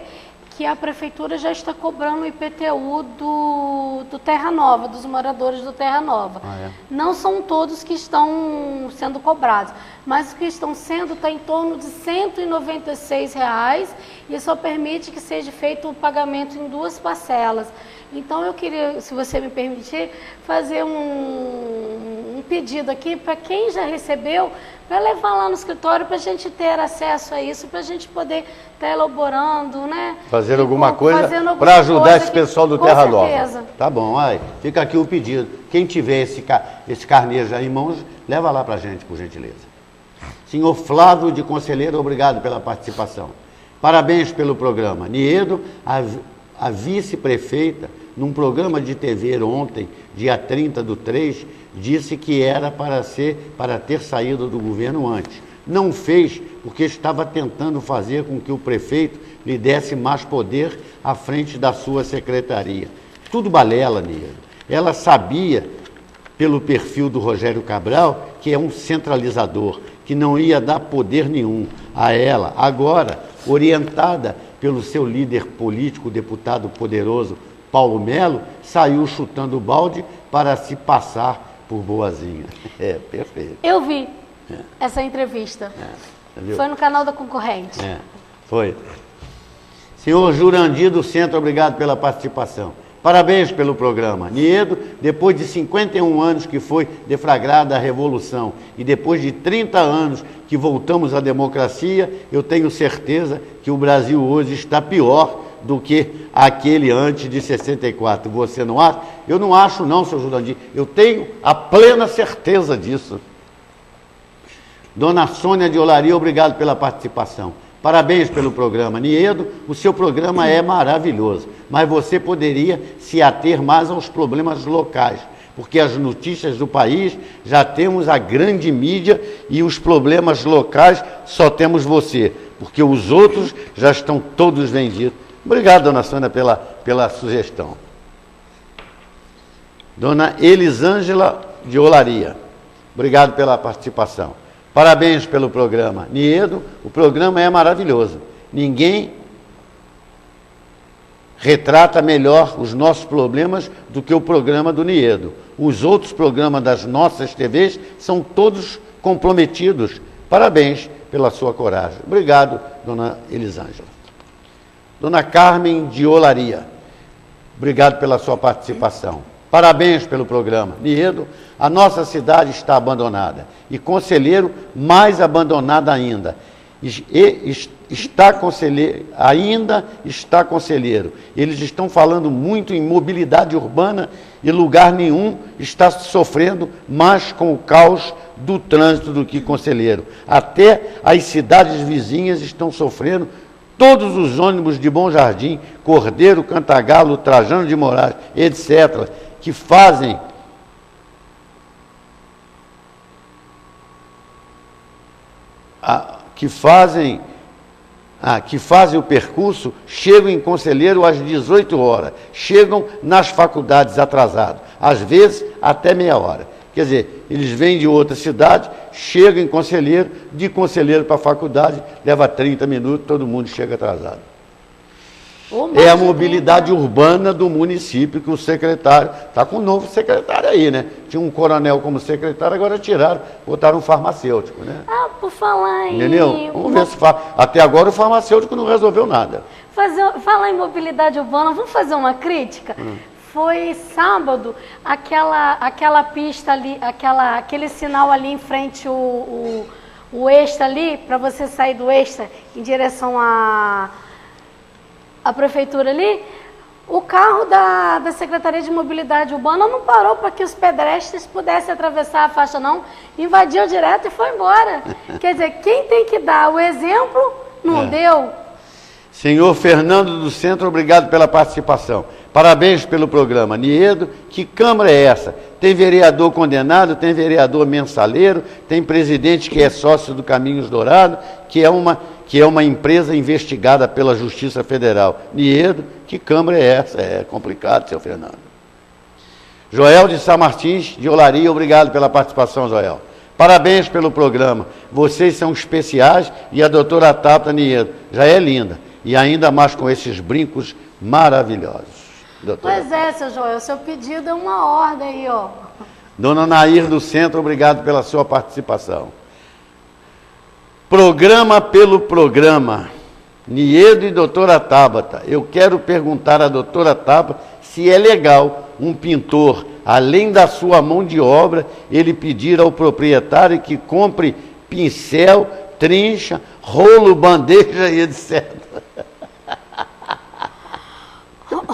que a prefeitura já está cobrando o IPTU do Terra Nova, dos moradores do Terra Nova. Não são todos que estão sendo cobrados, mas os que estão sendo está em torno de R$ 196,00 e só permite que seja feito o pagamento em 2 parcelas. Então eu queria, se você me permitir, fazer um pedido aqui para quem já recebeu, para levar lá no escritório para a gente ter acesso a isso, para a gente poder estar elaborando, né? Fazer alguma coisa para ajudar esse pessoal do Terra Nova. Tá bom, fica aqui o pedido. Quem tiver esse carneiro aí em mãos, leva lá para a gente, por gentileza. Senhor Flávio de Conselheiro, obrigado pela participação. Parabéns pelo programa. Niedo, a vice-prefeita, num programa de TV ontem, dia 30/3, disse que era para ter saído do governo antes. Não fez porque estava tentando fazer com que o prefeito lhe desse mais poder à frente da sua secretaria. Tudo balela, Niedo. Ela sabia, pelo perfil do Rogério Cabral, que é um centralizador, que não ia dar poder nenhum a ela. Agora, orientada pelo seu líder político, deputado poderoso, Paulo Melo, saiu chutando o balde para se passar por boazinha. Perfeito. Eu vi essa entrevista. Foi no canal da concorrente. Foi. Senhor Jurandir do Centro, obrigado pela participação. Parabéns pelo programa. Niedo, depois de 51 anos que foi deflagrada a Revolução e depois de 30 anos que voltamos à democracia, eu tenho certeza que o Brasil hoje está pior do que aquele antes de 64. Você não acha? Eu não acho não, senhor Jurandir. Eu tenho a plena certeza disso. Dona Sônia de Olaria, obrigado pela participação. Parabéns pelo programa. Niedo, o seu programa é maravilhoso, mas você poderia se ater mais aos problemas locais, porque as notícias do país já temos a grande mídia e os problemas locais só temos você, porque os outros já estão todos vendidos. Obrigado, dona Sônia, pela sugestão. Dona Elisângela de Olaria, obrigado pela participação. Parabéns pelo programa. Niedo, o programa é maravilhoso. Ninguém retrata melhor os nossos problemas do que o programa do Niedo. Os outros programas das nossas TVs são todos comprometidos. Parabéns pela sua coragem. Obrigado, dona Elisângela. Dona Carmen de Olaria, obrigado pela sua participação. Parabéns pelo programa. Niedo, a nossa cidade está abandonada. E Conselheiro, mais abandonada ainda. Ainda está Conselheiro. Eles estão falando muito em mobilidade urbana e lugar nenhum está sofrendo mais com o caos do trânsito do que Conselheiro. Até as cidades vizinhas estão sofrendo. Todos os ônibus de Bom Jardim, Cordeiro, Cantagalo, Trajano de Moraes, etc., que fazem o percurso, chegam em Conselheiro às 18 horas, chegam nas faculdades atrasados, às vezes até meia hora. Quer dizer, eles vêm de outra cidade, chegam em Conselheiro, de Conselheiro para a faculdade, leva 30 minutos, todo mundo chega atrasado. É a mobilidade urbana do município que o secretário... Está com um novo secretário aí, né? Tinha um coronel como secretário, agora tiraram, botaram um farmacêutico, né? Por falar em... Entendeu? Vamos ver se... Até agora o farmacêutico não resolveu nada. Falar em mobilidade urbana, vamos fazer uma crítica? Foi sábado, aquela pista ali, aquele sinal ali em frente o Extra ali, para você sair do Extra em direção à prefeitura ali, o carro da Secretaria de Mobilidade Urbana não parou para que os pedestres pudessem atravessar a faixa não, invadiu direto e foi embora. Quer dizer, quem tem que dar o exemplo, não deu. Senhor Fernando do Centro, obrigado pela participação. Parabéns pelo programa. Niedo, que Câmara é essa? Tem vereador condenado, tem vereador mensaleiro, tem presidente que é sócio do Caminhos Dourados, que é uma empresa investigada pela Justiça Federal. Niedo, que Câmara é essa? É complicado, seu Fernando. Joel de São Martins, de Olaria, obrigado pela participação, Joel. Parabéns pelo programa. Vocês são especiais e a doutora Tata Niedo já é linda. e ainda mais com esses brincos maravilhosos. Doutora. Pois é, seu Joel, seu pedido é uma ordem aí, ó. Dona Nair do Centro, obrigado pela sua participação. Programa pelo programa. Niedo e doutora Tabata, eu quero perguntar à doutora Tabata se é legal um pintor, além da sua mão de obra, ele pedir ao proprietário que compre pincel, trincha, rolo, bandeja e etc.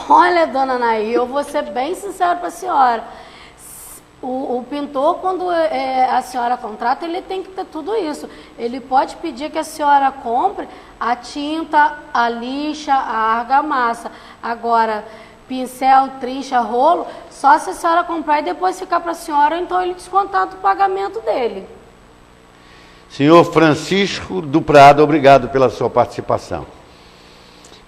Olha, dona Nair, eu vou ser bem sincero para a senhora. O pintor, quando a senhora contrata, ele tem que ter tudo isso. Ele pode pedir que a senhora compre a tinta, a lixa, a argamassa. Agora, pincel, trincha, rolo, só se a senhora comprar e depois ficar para a senhora, então ele descontar do pagamento dele. Senhor Francisco do Prado, obrigado pela sua participação.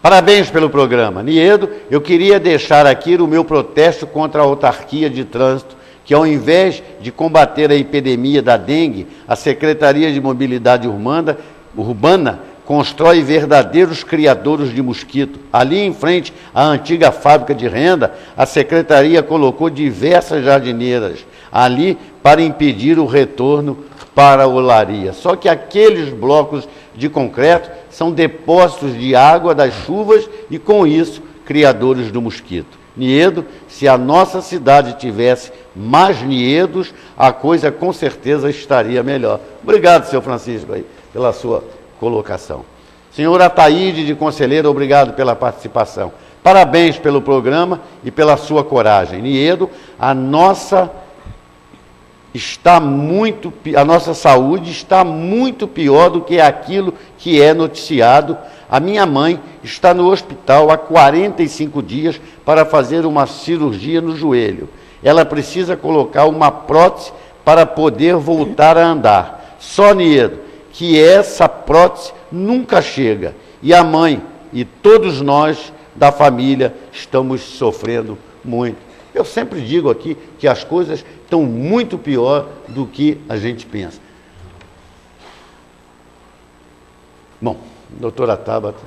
Parabéns pelo programa. Niedo, eu queria deixar aqui o meu protesto contra a autarquia de trânsito, que ao invés de combater a epidemia da dengue, a Secretaria de Mobilidade Urbana constrói verdadeiros criadouros de mosquito. Ali em frente à antiga fábrica de renda, a Secretaria colocou diversas jardineiras ali para impedir o retorno para a olaria. Só que aqueles blocos de concreto são depósitos de água das chuvas e, com isso, criadores do mosquito. Niedo, se a nossa cidade tivesse mais niedos, a coisa com certeza estaria melhor. Obrigado, senhor Francisco, aí, pela sua colocação. Senhora Ataíde de Conselheiro, obrigado pela participação. Parabéns pelo programa e pela sua coragem. Niedo, a nossa saúde está muito pior do que aquilo que é noticiado. A minha mãe está no hospital há 45 dias para fazer uma cirurgia no joelho. Ela precisa colocar uma prótese para poder voltar a andar. Só, Niedo, que essa prótese nunca chega. E a mãe e todos nós da família estamos sofrendo muito. Eu sempre digo aqui que as coisas estão muito pior do que a gente pensa. Bom, doutora Tabata,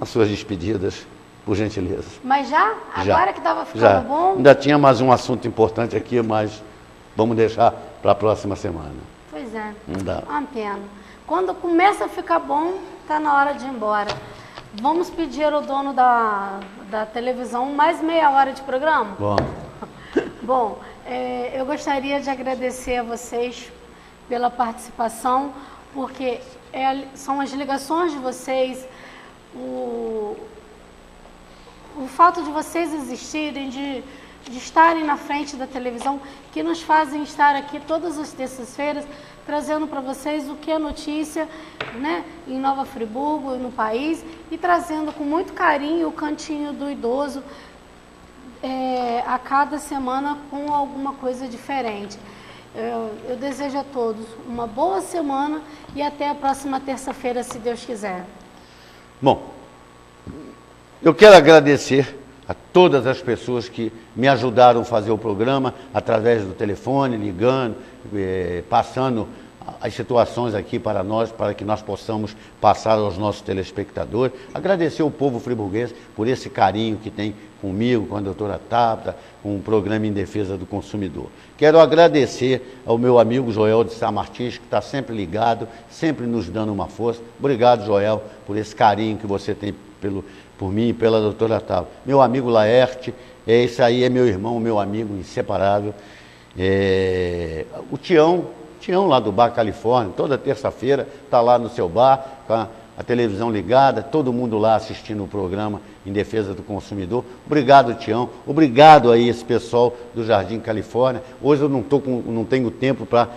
as suas despedidas, por gentileza. Mas já? Agora que estava ficando já. bom? Ainda tinha mais um assunto importante aqui, mas vamos deixar para a próxima semana. Pois é. Não dá. Uma pena. Quando começa a ficar bom, está na hora de ir embora. Vamos pedir ao dono da televisão mais meia hora de programa? Bom. Bom, eu gostaria de agradecer a vocês pela participação, porque são as ligações de vocês, o fato de vocês existirem, de estarem na frente da televisão, que nos fazem estar aqui todas as terças-feiras, trazendo para vocês o que é notícia, né, em Nova Friburgo, no país, e trazendo com muito carinho o Cantinho do Idoso a cada semana com alguma coisa diferente. Eu desejo a todos uma boa semana e até a próxima terça-feira, se Deus quiser. Bom, eu quero agradecer a todas as pessoas que me ajudaram a fazer o programa através do telefone, ligando, passando as situações aqui para nós, para que nós possamos passar aos nossos telespectadores. Agradecer ao povo friburguês por esse carinho que tem comigo, com a doutora Tabata, com o programa em defesa do consumidor. Quero agradecer ao meu amigo Joel de Sá Martins, que está sempre ligado, sempre nos dando uma força. Obrigado, Joel, por esse carinho que você tem por mim e pela doutora Tabata. Meu amigo Laerte, esse aí é meu irmão, meu amigo inseparável. O Tião lá do Bar Califórnia, toda terça-feira está lá no seu bar, com a televisão ligada, todo mundo lá assistindo o programa em defesa do consumidor. Obrigado, Tião. Obrigado aí esse pessoal do Jardim Califórnia. Hoje eu não tenho tempo para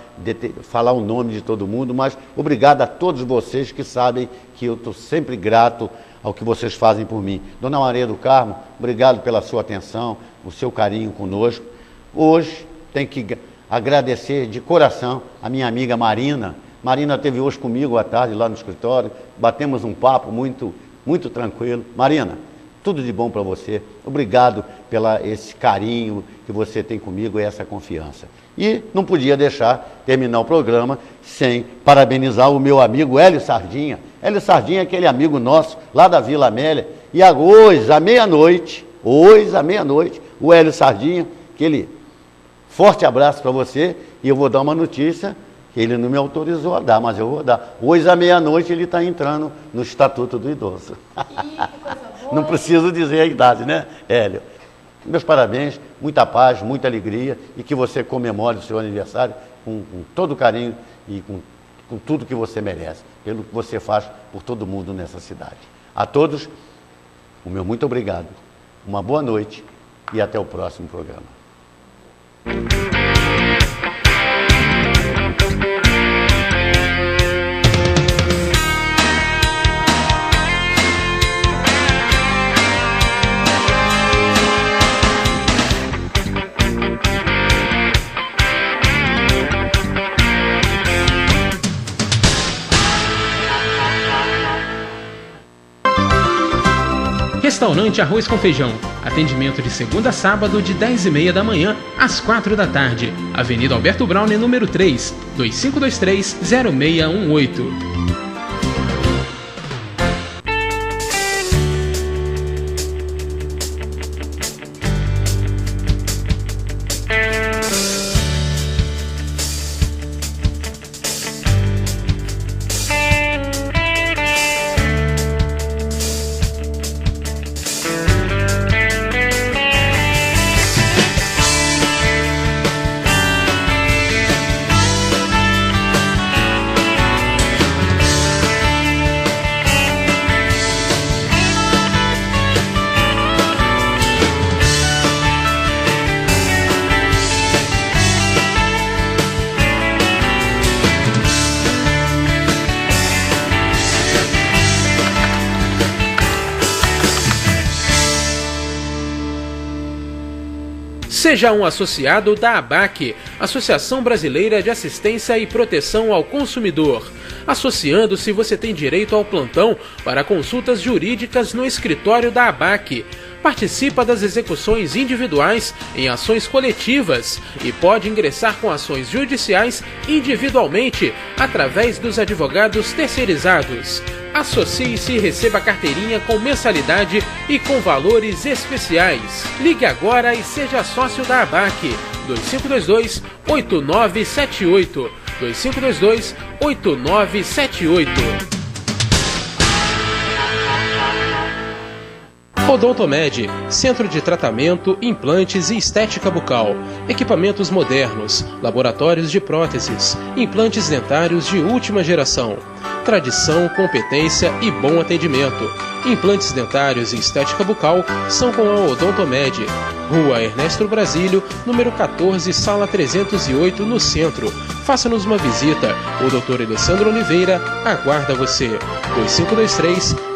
falar o nome de todo mundo, mas obrigado a todos vocês que sabem que eu estou sempre grato ao que vocês fazem por mim. Dona Maria do Carmo, obrigado pela sua atenção, o seu carinho conosco. Hoje tem que agradecer de coração a minha amiga Marina. Marina esteve hoje comigo à tarde lá no escritório, batemos um papo muito, muito tranquilo. Marina, tudo de bom para você. Obrigado pela esse carinho que você tem comigo e essa confiança. E não podia deixar terminar o programa sem parabenizar o meu amigo Hélio Sardinha. Hélio Sardinha é aquele amigo nosso lá da Vila Amélia. E hoje, à meia-noite, o Hélio Sardinha, aquele forte abraço para você, e eu vou dar uma notícia que ele não me autorizou a dar, mas eu vou dar. Hoje, à meia-noite, ele está entrando no Estatuto do Idoso. Não preciso dizer a idade, né, Hélio? Meus parabéns, muita paz, muita alegria, e que você comemore o seu aniversário com todo carinho e com tudo que você merece, pelo que você faz por todo mundo nessa cidade. A todos, o meu muito obrigado, uma boa noite e até o próximo programa. Restaurante Arroz com Feijão. Atendimento de segunda a sábado de 10h30 da manhã às 4 da tarde. Avenida Alberto Browne, número 3, 2523-0618. Seja um associado da ABAC, Associação Brasileira de Assistência e Proteção ao Consumidor. Associando-se, você tem direito ao plantão para consultas jurídicas no escritório da ABAC. Participa das execuções individuais em ações coletivas e pode ingressar com ações judiciais individualmente através dos advogados terceirizados. Associe-se e receba carteirinha com mensalidade e com valores especiais. Ligue agora e seja sócio da ABAC. 2522-8978. 2522-8978. Odontomed, centro de tratamento, implantes e estética bucal, equipamentos modernos, laboratórios de próteses, implantes dentários de última geração, tradição, competência e bom atendimento. Implantes dentários e estética bucal são com a Odontomed, Rua Ernesto Brasílio, número 14, sala 308, no centro. Faça-nos uma visita. O Dr. Alessandro Oliveira aguarda você.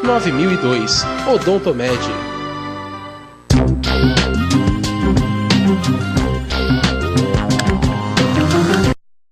2523-9002. Odontomed.